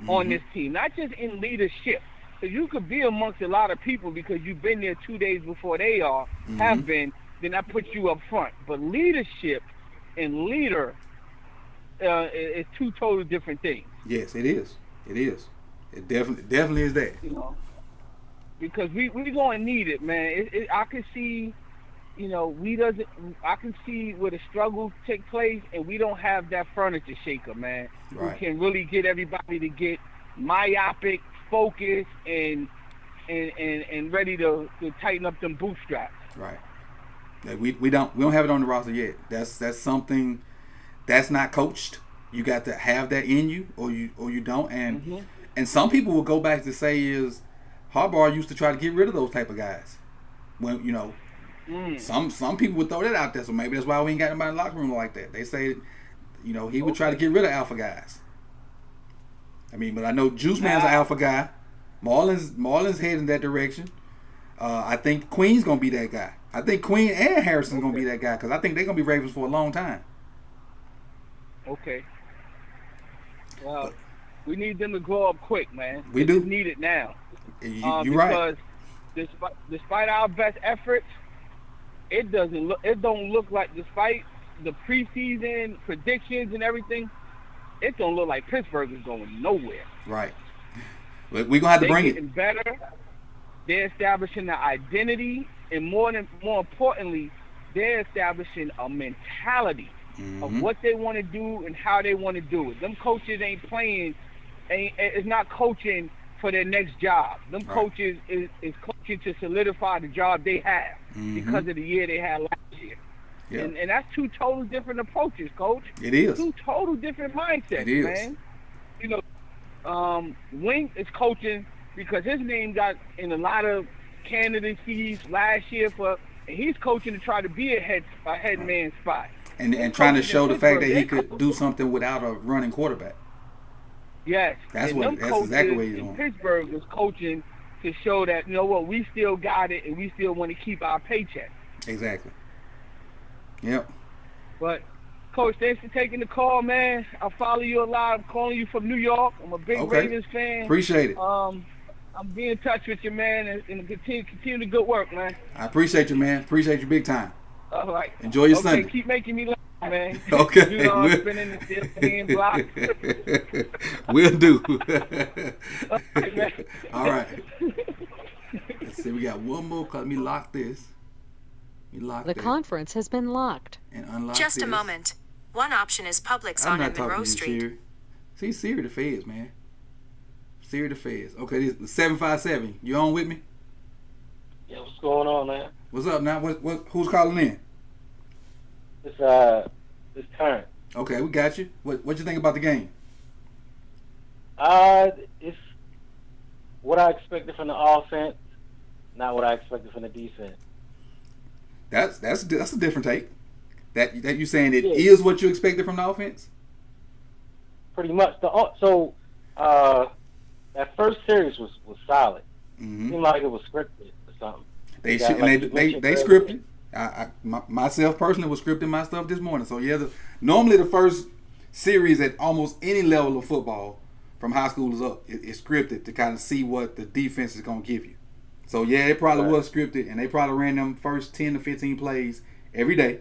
on this team, not just in leadership. Because you could be amongst a lot of people because you've been there 2 days before they have been, then that puts you up front. But leadership and leader is two totally different things. Yes, it is. It is. It definitely is that. Because we going to need it, man. I can see, I can see where the struggles take place, and we don't have that furniture shaker, man. Right. Who can really get everybody to get myopic, focused, and ready to tighten up them bootstraps. Right. We don't have it on the roster yet. That's something that's not coached. You got to have that in you, or you don't. And some people will go back to say is Harbaugh used to try to get rid of those type of guys. When some people would throw that out there, so maybe that's why we ain't got anybody in the locker room like that. They say, he would try to get rid of alpha guys. I mean, but I know Juice Man's an alpha guy. Marlon's heading in that direction. I think Queen's gonna be that guy. I think Queen and Harrison's gonna be that guy because I think they're gonna be Ravens for a long time. Okay. Well, we need them to grow up quick, man. We do need it now. You're right. Because despite our best efforts, it don't look like, despite the preseason predictions and everything, it don't look like Pittsburgh is going nowhere. Right. We're gonna have to bring it. They're getting better. They're establishing the identity, and more importantly, they're establishing a mentality of what they want to do and how they want to do it. Them coaches is not coaching for their next job. Them coaches is coaching to solidify the job they have because of the year they had last year. Yeah. And that's two total different approaches, Coach. It is. Two total different mindsets, it is. Man. Wink is coaching because his name got in a lot of candidacies last year and he's coaching to try to be a head man spot. And trying to show the fact that he could do something without a running quarterback. Yes. That's exactly what he's doing. Pittsburgh is coaching to show that, we still got it and we still want to keep our paycheck. Exactly. Yep. But, Coach, thanks for taking the call, man. I follow you a lot. I'm calling you from New York. I'm a big Ravens fan. Appreciate it. I'm being in touch with you, man, and continue the good work, man. I appreciate you, man. Appreciate you big time. All right. Enjoy your Sunday. Keep making me laugh, man. Okay. I've been in the game block. Will do. All right, man. All right. Let's see. We got one more. Let me lock this. The conference has been locked. And unlock Just this. a moment. One option is Publix on Monroe Street. Siri. See, Siri the Feds, man. Siri the Feds. Okay, this is 757. You on with me? Yeah, what's going on, man? What's up now? Who's calling in? It's Terrence. Okay, we got you. What you think about the game? It's what I expected from the offense, not what I expected from the defense. That's a different take. That you saying it is what you expected from the offense? Pretty much. That first series was solid. Mm-hmm. Seemed like it was scripted or something. They scripted. Myself personally was scripting my stuff this morning. So yeah, normally the first series at almost any level of football from high school is up. It's scripted to kind of see what the defense is gonna give you. So yeah, it probably was scripted, and they probably ran them first 10 to 15 plays every day.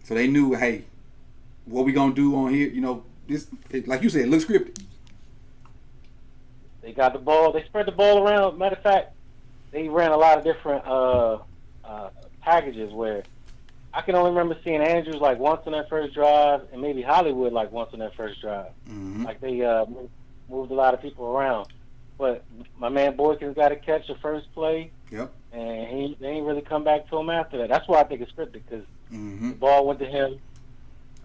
So they knew, hey, what we gonna do on here? Like you said, it looks scripted. They got the ball. They spread the ball around. Matter of fact, they ran a lot of different packages where I can only remember seeing Andrews like once on that first drive, and maybe Hollywood like once on that first drive. Mm-hmm. Like they moved a lot of people around. But my man Boykins got to catch the first play. Yep. And they ain't really come back to him after that. That's why I think it's scripted, because the ball went to him,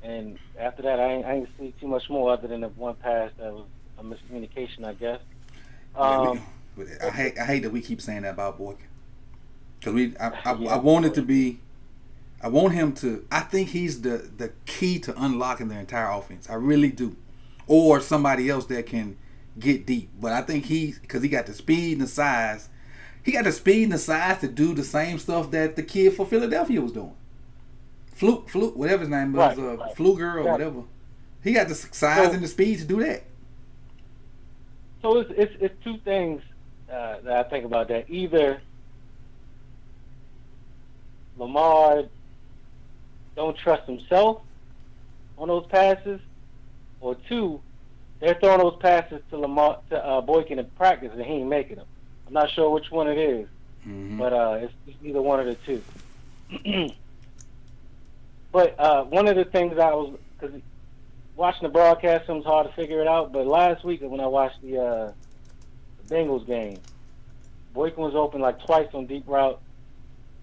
and after that, I ain't see too much more other than the one pass that was a miscommunication, I guess. I hate that we keep saying that about Boykin, because I want it to be. I want him to. I think he's the key to unlocking the entire offense. I really do, or somebody else that can get deep. But I think because he got the speed and the size. He got the speed and the size to do the same stuff that the kid for Philadelphia was doing. Fluke, whatever his name was, Fluger or whatever. He got the size and the speed to do that. So it's two things that I think about that. Either Lamar don't trust himself on those passes, or two, they're throwing those passes to Boykin in practice and he ain't making them. I'm not sure which one it is, but it's either one of the two. But one of the things because watching the broadcast, it was hard to figure it out, but last week when I watched the Bengals game, Boykin was open like twice on deep route.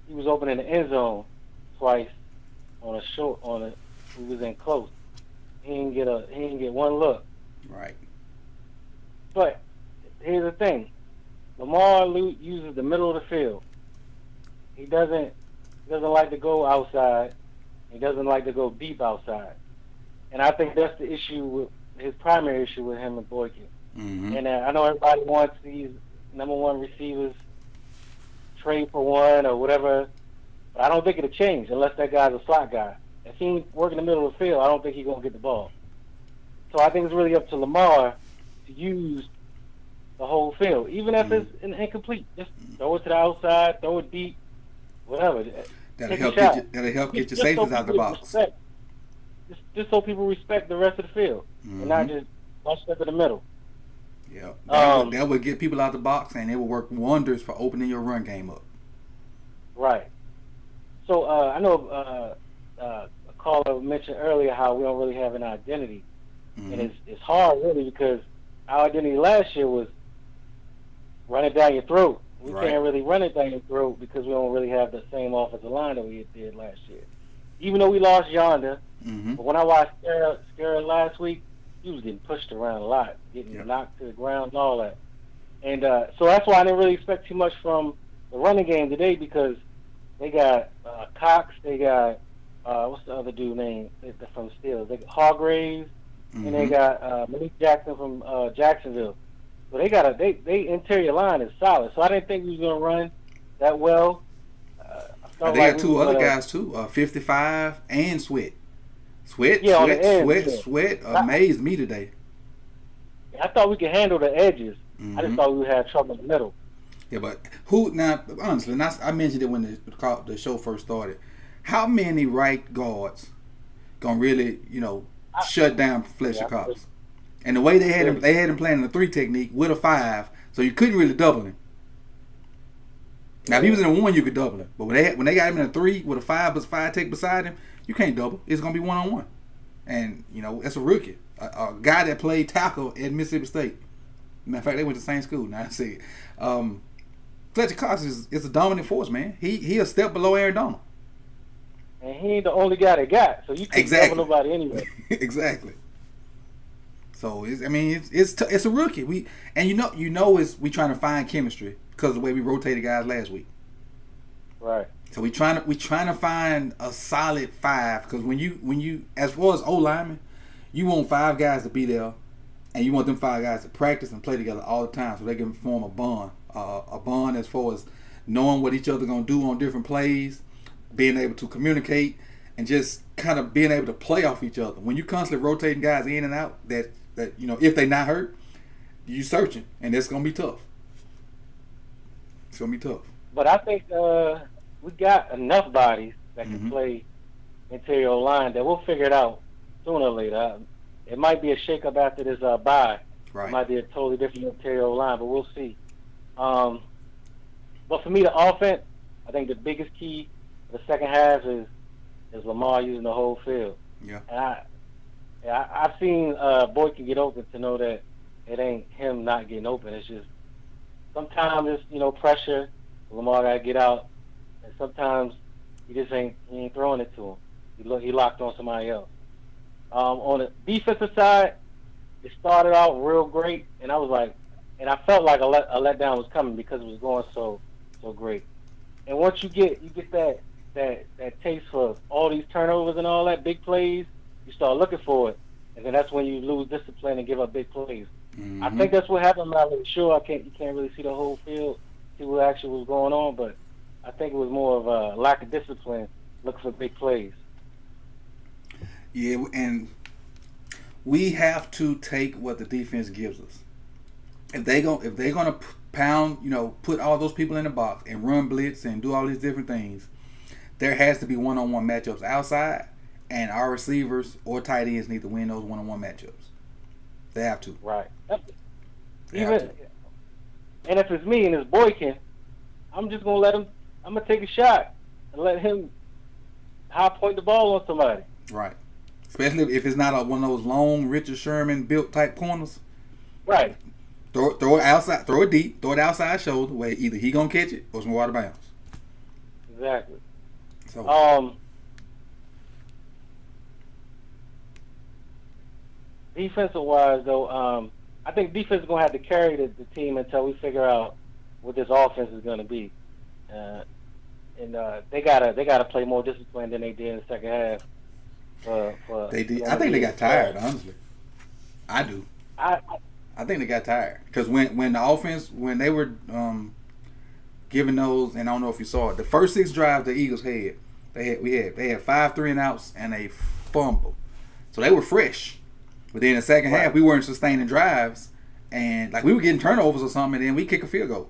He was open in the end zone twice on he was in close. He didn't get one look. Right. But here's the thing. Lamar uses the middle of the field. He doesn't like to go outside. He doesn't like to go deep outside. And I think that's the issue his primary issue with him and Boykin. And I know everybody wants these number one receivers trade for one or whatever, but I don't think it'll change unless that guy's a slot guy. If he ain't working the middle of the field, I don't think he's going to get the ball. So I think it's really up to Lamar to use the whole field, even if it's incomplete. Just throw it to the outside, throw it deep, whatever. That'll help get your safeties out the box. Just so people respect the rest of the field and not just one step in the middle. Yeah, that would get people out the box, and it will work wonders for opening your run game up. Right. So I know a caller mentioned earlier how we don't really have an identity, and it's hard really because our identity last year was run it down your throat. We can't really run it down your throat because we don't really have the same offensive line that we did last year. Even though we lost Yonder, but when I watched Scarra last week, he was getting pushed around a lot, getting knocked to the ground and all that. And so that's why I didn't really expect too much from the running game today, because they got Cox, they got, what's the other dude name from Steelers? They got Hargraves, and they got Malik Jackson from Jacksonville. So they interior line is solid. So I didn't think we was going to run that well. They got two other guys too, 55 and Sweat. Sweat amazed me today. I thought we could handle the edges. I just thought we would have trouble in the middle. Yeah, but honestly, I mentioned it when the show first started. How many right guards gonna really, shut down Fletcher Cox? And the way they had him playing the 3 technique with a 5, so you couldn't really double him. Now, if he was in a 1, you could double him. But when they got him in a 3 with a 5 tech beside him, you can't double. It's going to be 1-on-1. And, that's a rookie. A guy that played tackle at Mississippi State. Matter of fact, they went to the same school. Now, I see it. Fletcher Cox is a dominant force, man. He a step below Aaron Donald. And he ain't the only guy they got. So you can't double nobody anyway. Exactly. So, it's a rookie. We trying to find chemistry because of the way we rotated guys last week. Right. So we trying to find a solid 5, because when you as far as O linemen, you want 5 guys to be there, and you want them 5 guys to practice and play together all the time so they can form a bond as far as knowing what each other gonna do on different plays, being able to communicate, and just kind of being able to play off each other. When you constantly rotating guys in and out, that if they not hurt, you searching, and it's gonna be tough. It's gonna be tough. But I think we got enough bodies that can play interior line that we'll figure it out sooner or later. It might be a shakeup after this bye. Right. It might be a totally different interior line, but we'll see. But for me, the offense, I think the biggest key for the second half is Lamar using the whole field. Yeah. And I've seen Boykin get open to know that it ain't him not getting open. It's just sometimes it's pressure. Lamar got to get out, and sometimes he ain't throwing it to him. He locked on somebody else. On the defensive side, it started out real great, and I was like, and I felt like a letdown was coming because it was going so great. And once you get that taste for all these turnovers and all that big plays, you start looking for it, and then that's when you lose discipline and give up big plays. I think that's what happened. I'm not really sure. You can't really see the whole field, see what actually was going on, but I think it was more of a lack of discipline, looking for big plays. Yeah, and we have to take what the defense gives us. If they're gonna pound, put all those people in the box and run blitz and do all these different things, there has to be one-on-one matchups outside, and our receivers or tight ends need to win those one-on-one matchups. They have to. Right. And if it's me and it's Boykin, I'm just gonna let him. I'm gonna take a shot and let him high point the ball on somebody. Right. Especially if it's not one of those long Richard Sherman built type corners. Right. Throw it outside. Throw it deep. Throw it outside shoulder where either he gonna catch it or it's gonna go out of bounds. Exactly. So. Defensive wise, though, I think defense is gonna have to carry the team until we figure out what this offense is gonna be, and they gotta play more disciplined than they did in the second half. They did. I think they got tired. Honestly, I do. I think they got tired because when the offense when they were giving those, and I don't know if you saw it, the first 6 drives the Eagles had, they had 5 3-and-outs and a fumble, so they were fresh. But then in the second half, we weren't sustaining drives, and like we were getting turnovers or something, and then we kick a field goal.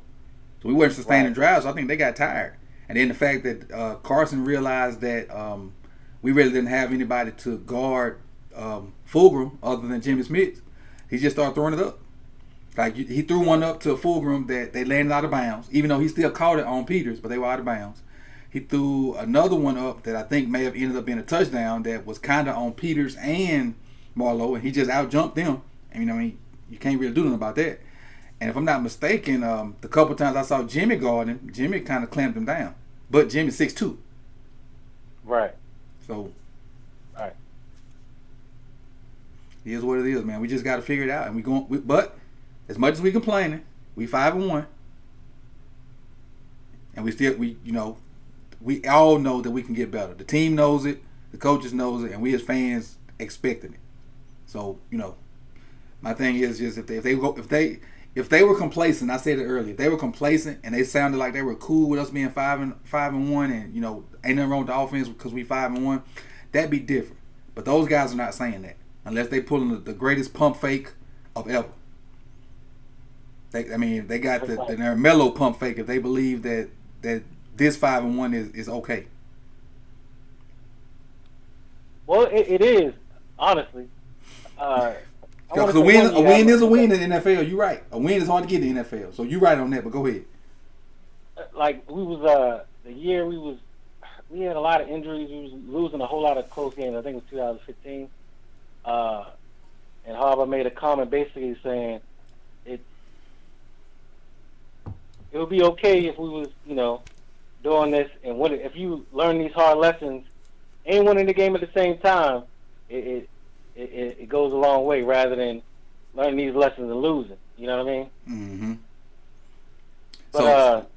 So we weren't sustaining drives. So I think they got tired. And then the fact that Carson realized that we really didn't have anybody to guard Fulgham other than Jimmy Smith, he just started throwing it up. Like he threw one up to Fulgham that they landed out of bounds, even though he still caught it on Peters, but they were out of bounds. He threw another one up that I think may have ended up being a touchdown that was kind of on Peters and Marlowe, and he just out-jumped them. And, you can't really do nothing about that. And if I'm not mistaken, the couple times I saw Jimmy guard him, Jimmy kind of clamped him down. But Jimmy's 6'2". Right. So, right. It is what it is, man. We just got to figure it out. And but as much as we complaining, we 5-1. And we all know that we can get better. The team knows it, the coaches knows it, and we as fans expecting it. So, my thing is just if they were complacent, I said it earlier, if they were complacent and they sounded like they were cool with us being 5-1 and ain't nothing wrong with the offense because we 5-1, that'd be different. But those guys are not saying that unless they pulling the greatest pump fake of ever. They got their mellow pump fake if they believe that this 5-1 is okay. Well, it is, honestly. Because a win is a win in the NFL. You're right. A win is hard to get in the NFL. So you're right on that, but go ahead. Like, we was, the year we had a lot of injuries. We was losing a whole lot of close games. I think it was 2015. And Harbaugh made a comment basically saying it would be okay if we was, doing this and winning. If you learn these hard lessons and winning the game at the same time, it goes a long way rather than learning these lessons and losing. You know what I mean? Mm-hmm. But,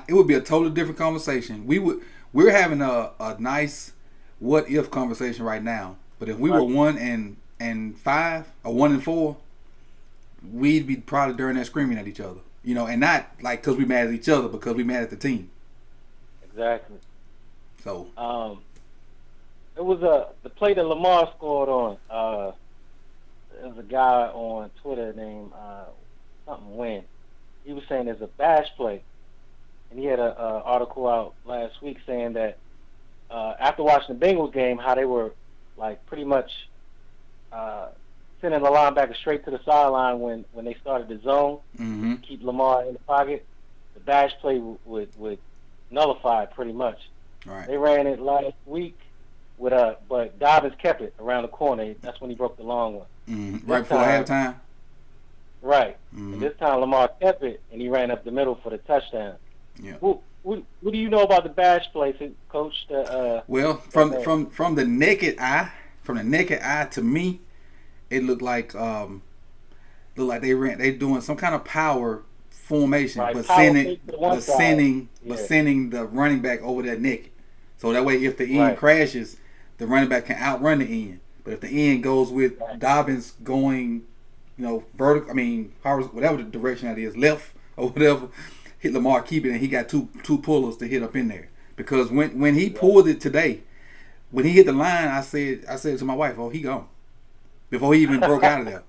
it would be a totally different conversation. We're having a nice what if conversation right now. But if we were 1-5 or 1-4, we'd be probably during that screaming at each other. And not like because we mad at each other, because we mad at the team. Exactly. So. It was the play that Lamar scored on. There was a guy on Twitter named something Win. He was saying there's a bash play, and he had an article out last week saying that after watching the Bengals game, how they were like pretty much sending the linebacker straight to the sideline when they started the zone, to keep Lamar in the pocket. The bash play would nullify it pretty much. Right. They ran it last week. But Dobbins kept it around the corner. That's when he broke the long one. Right before halftime? Right. Mm-hmm. And this time Lamar kept it, and he ran up the middle for the touchdown. Yeah. What do you know about the bash play, Coach? Well, from the naked eye, to me, it looked like they doing some kind of power formation, right. but Power sending yeah. the running back over that naked. So that way, if the end Right. crashes, the running back can outrun the end. But if the end goes with Dobbins going, vertical, whatever the direction that is, left or whatever, hit Lamar keep it, and he got two pullers to hit up in there. Because when he pulled it today, when he hit the line, I said to my wife, "Oh, he gone," before he even broke out of there.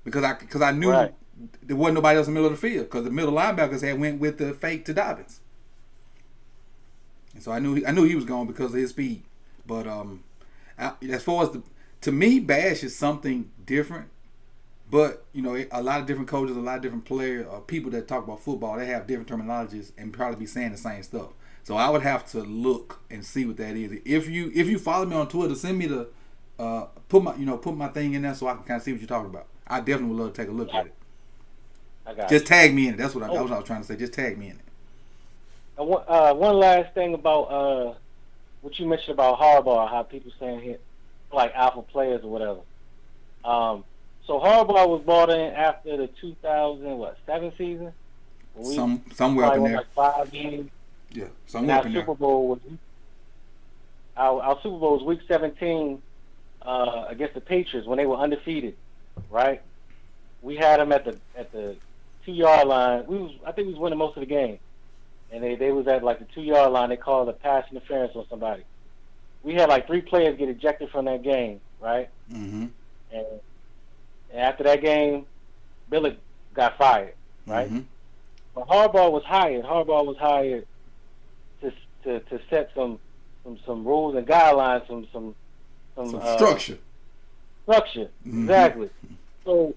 Because I knew right. there wasn't nobody else in the middle of the field, because the middle linebackers had went with the fake to Dobbins. And so I knew he was gone because of his speed. But as far as to me, bash is something different. But a lot of different coaches, a lot of different players, people that talk about football, they have different terminologies and probably be saying the same stuff. So I would have to look and see what that is. If you follow me on Twitter, send me the put my thing in there so I can kind of see what you're talking about. I definitely would love to take a look at it. I got Just tag me in it. That's what I was trying to say. Just tag me in it. And one last thing about what you mentioned about Harbaugh, how people saying he like alpha players or whatever. So Harbaugh was brought in after the 2007 season. Somewhere up in there. Like 5 games. Yeah, somewhere up in there. Our Super Bowl was Week 17 against the Patriots when they were undefeated, right? We had them at the 2-yard line. I think we was winning most of the game, and they was at like the 2-yard line. They called a pass interference on somebody. We had like 3 players get ejected from that game, right? Mm-hmm. And after that game, Billick got fired, right? Mm-hmm. But Harbaugh was hired to set some rules and guidelines, some structure. Structure, Mm-hmm. exactly. So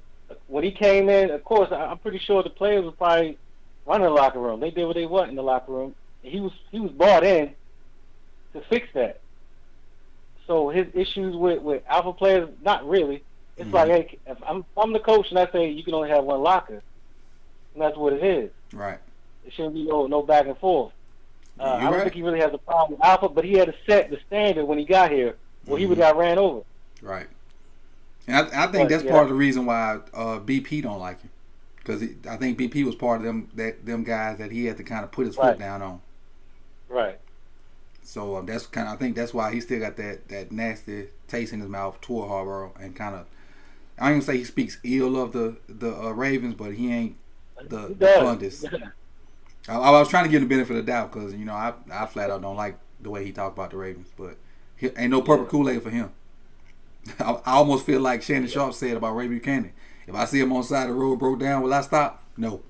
when he came in, of course, I'm pretty sure the players were probably running the locker room. They did what they want in the locker room. And he was brought in to fix that. So his issues with alpha players, not really. It's like, hey, if I'm the coach and I say you can only have one locker, and that's what it is. Right. It shouldn't be no back and forth. I don't right. think he really has a problem with alpha, but he had to set the standard when he got here, or he would have got ran over. Right. And I think that's part of the reason why BP don't like him, because I think BP was part of them guys that he had to kind of put his foot down on. Right. So I think that's why he still got that nasty taste in his mouth toward Harbaugh, and kind of, I don't even say he speaks ill of the Ravens, but he ain't the fondest. I was trying to give him the benefit of the doubt because I flat out don't like the way he talked about the Ravens, but ain't no purple Kool-Aid for him. I almost feel like Shannon Sharp said about Ray Buchanan. If I see him on the side of the road broke down, will I stop? No.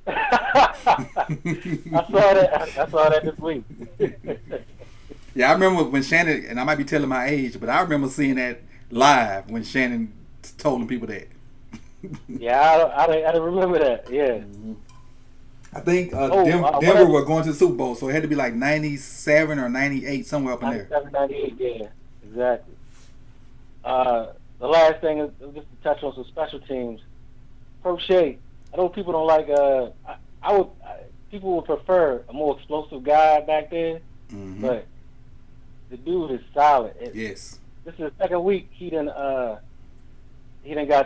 I saw that this week. Yeah, I remember when Shannon, and I might be telling my age, but I remember seeing that live when Shannon told people that. Yeah, I didn't remember that. Yeah. Mm-hmm. I think Denver were going to the Super Bowl, so it had to be like 97 or 98, somewhere up in there. 97, 98, yeah, exactly. The last thing is just to touch on some special teams. Crochet. I know people don't like. People would prefer a more explosive guy back there, but the dude is solid. Yes. This is the second week he done got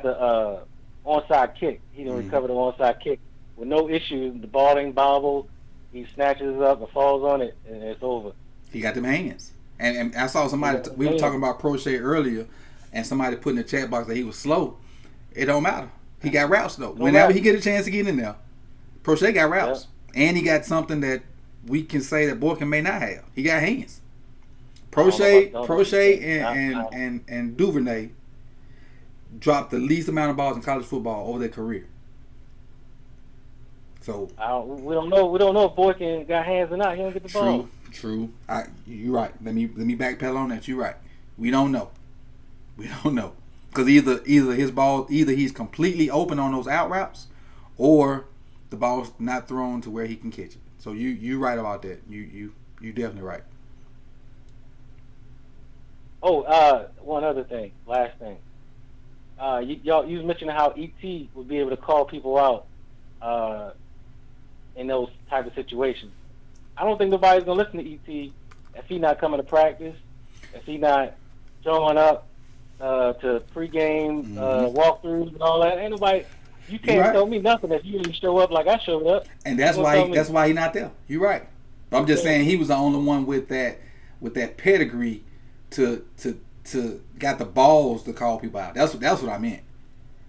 the onside kick. He done recovered the onside kick with no issues. The ball ain't bobbled. He snatches it up and falls on it, and it's over. He got them hands. And I saw somebody, we were talking about Crochet earlier, and somebody put in the chat box that he was slow. It don't matter. He got routes, though. Whenever he get a chance to get in there, Crochet got routes. Yeah. And he got something that we can say that Boykin may not have. He got hands. Crochet and Duvernay dropped the least amount of balls in college football over their career. So we don't know. We don't know if Boykin got hands or not. He don't get the ball. True. You're right. Let me backpedal on that. You're right. We don't know. Because either he's completely open on those out routes, or the ball's not thrown to where he can catch it. So you right about that. You definitely right. Oh, one other thing. Last thing. you was mentioning how ET would be able to call people out in those type of situations. I don't think nobody's gonna listen to ET if he not coming to practice, if he not showing up to pregame walkthroughs and all that. Ain't nobody. You can't tell me nothing if you didn't show up like I showed up. And that's why he not there. You're right. But I'm just saying he was the only one with that pedigree to got the balls to call people out. That's what I meant.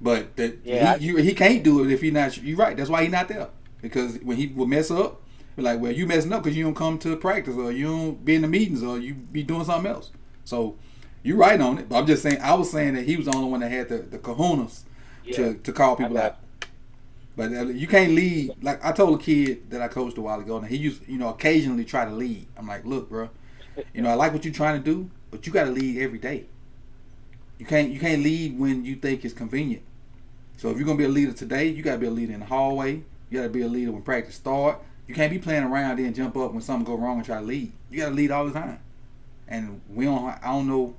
But he can't do it if he not. You're right. That's why he not there. Because when he would mess up, we're like, well, you messing up because you don't come to practice or you don't be in the meetings or you be doing something else. So you're right on it. But I'm just saying, I was saying that he was the only one that had the kahunas to call people out. But you can't lead. Like I told a kid that I coached a while ago, and he used, occasionally try to lead. I'm like, look, bro, I like what you're trying to do, but you got to lead every day. You can't lead when you think it's convenient. So if you're gonna be a leader today, you got to be a leader in the hallway. You got to be a leader when practice start. You can't be playing around and jump up when something go wrong and try to lead. You got to lead all the time. And I don't know,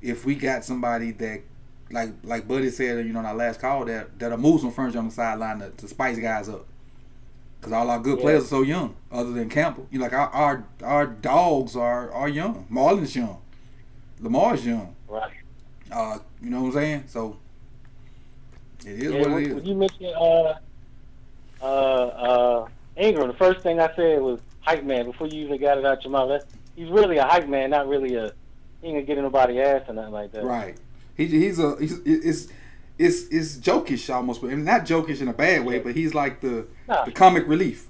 if we got somebody that, like Buddy said, in our last call, that'll move some furniture on the sideline to spice guys up. Because all our good players are so young, other than Campbell. Our dogs are young. Marlon's young. Lamar's young. Right. You know what I'm saying? So it is what it is. When you mentioned Ingram, the first thing I said was hype man before you even got it out your mouth. He's really a hype man, not really he ain't gonna get in nobody's ass or nothing like that. Right. It's jokish almost, but not jokish in a bad way, but he's like the comic relief.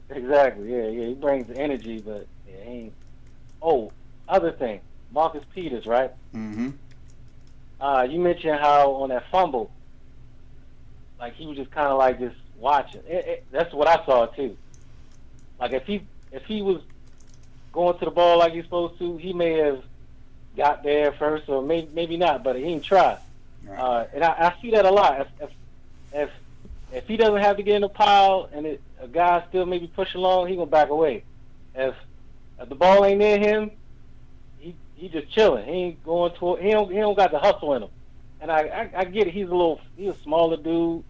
Exactly. Yeah. He brings the energy, but he ain't. Oh, other thing, Marcus Peters, right? Mm-hmm. You mentioned how on that fumble, like he was just kind of like just watching. That's what I saw too. Like if he was going to the ball like he's supposed to, he may have got there first, or maybe not, but he didn't try. Right. And I see that a lot. If he doesn't have to get in the pile and a guy still maybe push along, he gonna back away. If the ball ain't near him, he just chilling. He ain't going toward. He don't got the hustle in him. And I get it. He's a smaller dude.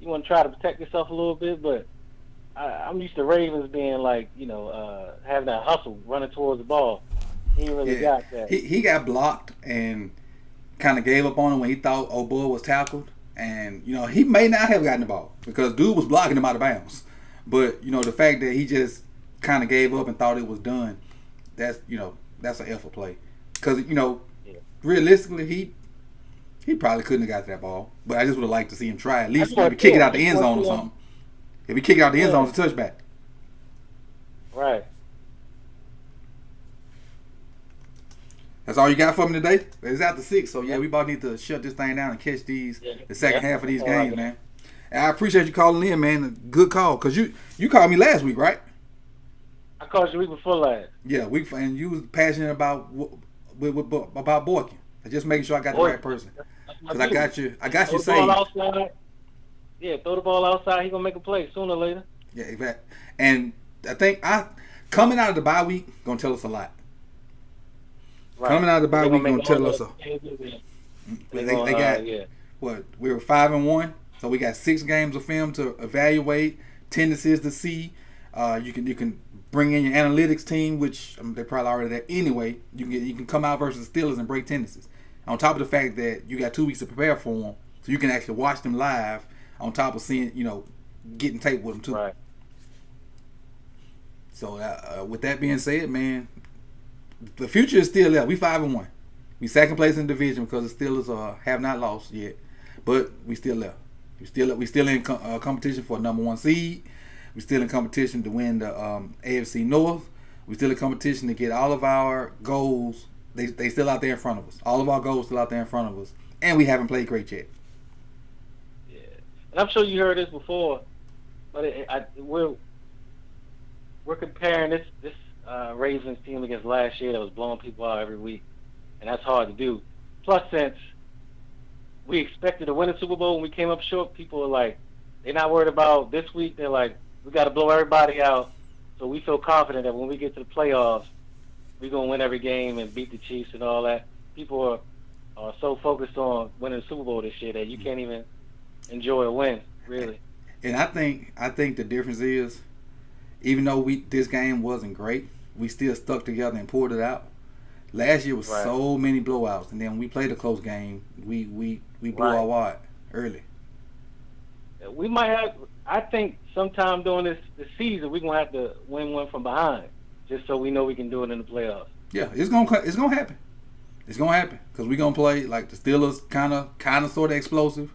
You want to try to protect yourself a little bit, but I'm used to Ravens being like, having that hustle, running towards the ball. He ain't really got that. He got blocked and kind of gave up on him when he thought O'Boy was tackled. And, he may not have gotten the ball because dude was blocking him out of bounds. But, the fact that he just kind of gave up and thought it was done, that's an effort play. Because, realistically, he probably couldn't have got to that ball. But I just would have liked to see him try at least maybe kick it out the end zone or something. If he kick it out the end zone, it's a touchback. Right. That's all you got for me today? It's after 6, so we about need to shut this thing down and catch the second half of these games, man. And I appreciate you calling in, man. Good call, because you called me last week, right? I called you the week before last. Yeah, and you was passionate about Boykin. Just making sure I got the right person. Because I got you saved. Throw the ball outside. He gonna make a play sooner or later. Yeah, exactly. And I think coming out of the bye week gonna tell us a lot. Right. Coming out of the bye week gonna tell us they got what? We were 5-1, so we got 6 games of film to evaluate, tendencies to see. You can bring in your analytics team, which they're probably already there anyway. You can come out versus the Steelers and break tendencies. On top of the fact that you got 2 weeks to prepare for them, so you can actually watch them live. On top of seeing, getting tape with them too. Right. So with that being said, man, the future is still there. We 5-1. We second place in the division because the Steelers have not lost yet, but we still there. We still in competition for a number 1 seed. We still in competition to win the AFC North. We still in competition to get all of our goals. They still out there in front of us. All of our goals still out there in front of us, and we haven't played great yet. And I'm sure you heard this before, but we're comparing this Ravens team against last year that was blowing people out every week, and that's hard to do. Plus, since we expected to win a Super Bowl when we came up short, people are like, they're not worried about this week. They're like, we got to blow everybody out, so we feel confident that when we get to the playoffs, we're going to win every game and beat the Chiefs and all that. People are so focused on winning the Super Bowl this year that you can't even enjoy a win, really. And I think the difference is, even though this game wasn't great, we still stuck together and pulled it out. Last year was so many blowouts, and then when we played a close game, we blew our wad early. We might have. I think sometime during this season, we're gonna have to win one from behind, just so we know we can do it in the playoffs. Yeah, it's gonna happen. It's gonna happen because we're gonna play like the Steelers, kind of, sort of explosive.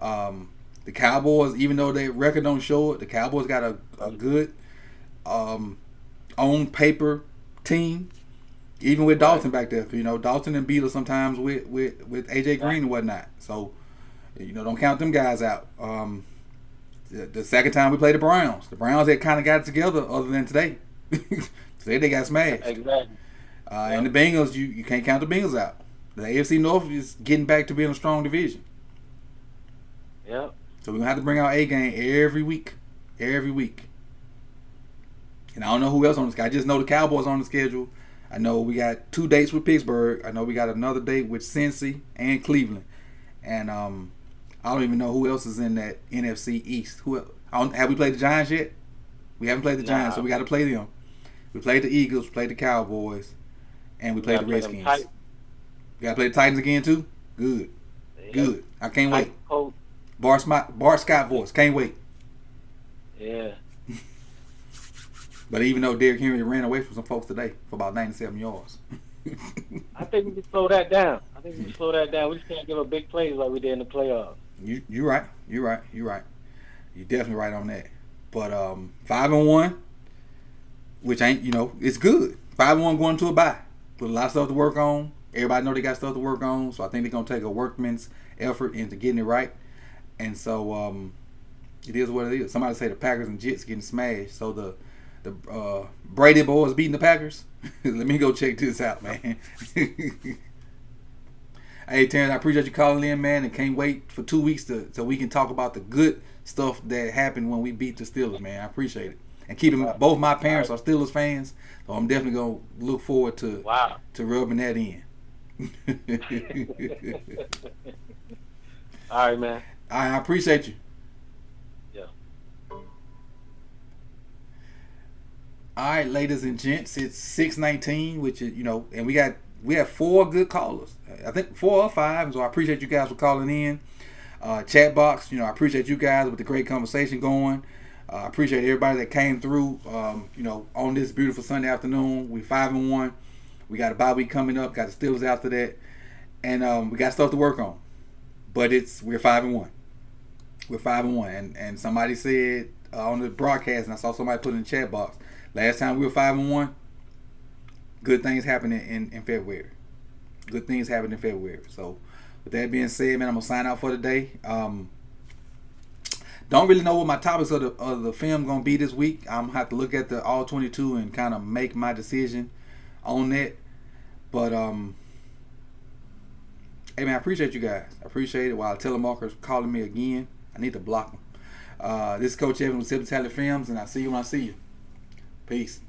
The Cowboys, even though their record don't show it, the Cowboys got a good on paper team. Even with Dalton back there, Dalton and beat us sometimes with AJ Green and whatnot. So, don't count them guys out. The second time we played the Browns had kind of got it together. Other than today, today they got smashed. Exactly. And the Bengals, you can't count the Bengals out. The AFC North is getting back to being a strong division. Yep. So we're gonna have to bring our A game every week. And I don't know who else on the schedule. I just know the Cowboys on the schedule. I know we got 2 dates with Pittsburgh. I know we got another date with Cincy and Cleveland. And I don't even know who else is in that NFC East. Have we played the Giants yet? We haven't played the Giants, so we got to play them. We played the Eagles, we played the Cowboys, and we played the Redskins. We got to play the Titans again too? Good. Yeah. Good. I can't wait. Bart Scott voice. Can't wait. Yeah. But even though Derrick Henry ran away from some folks today for about 97 yards. I think we can slow that down. We just can't give up big plays like we did in the playoffs. You're right. You're definitely right on that. But 5-1, which ain't, it's good. 5-1 going to a bye. Put a lot of stuff to work on. Everybody know they got stuff to work on. So I think they're going to take a workman's effort into getting it right. And so it is what it is. Somebody say the Packers and Jets getting smashed. So the Brady boys beating the Packers. Let me go check this out, man. Hey, Terrence, I appreciate you calling in, man, and can't wait for 2 weeks so we can talk about the good stuff that happened when we beat the Steelers, man. I appreciate it. And keeping both my parents are Steelers fans, so I'm definitely gonna look forward to rubbing that in. All right, man. I appreciate you. Yeah. All right, ladies and gents, it's 6:19, which is, and we have 4 good callers. I think 4 or 5, so I appreciate you guys for calling in. Chat box, I appreciate you guys with the great conversation going. I appreciate everybody that came through, on this beautiful Sunday afternoon. We 5-1. We got a bye week coming up, got the Steelers after that. And we got stuff to work on. But we're 5-1. We're 5-1. And somebody said on the broadcast, and I saw somebody put in the chat box, last time we were 5-1, good things happened in February. Good things happened in February. So, with that being said, man, I'm gonna sign out for today. Don't really know what my topics of the film gonna be this week. I'm gonna have to look at the all 22 and kind of make my decision on that. But hey, man, I appreciate you guys. I appreciate it. While telemarketers calling me again, I need to block them. This is Coach Evans with Sip Talent Films, and I'll see you when I see you. Peace.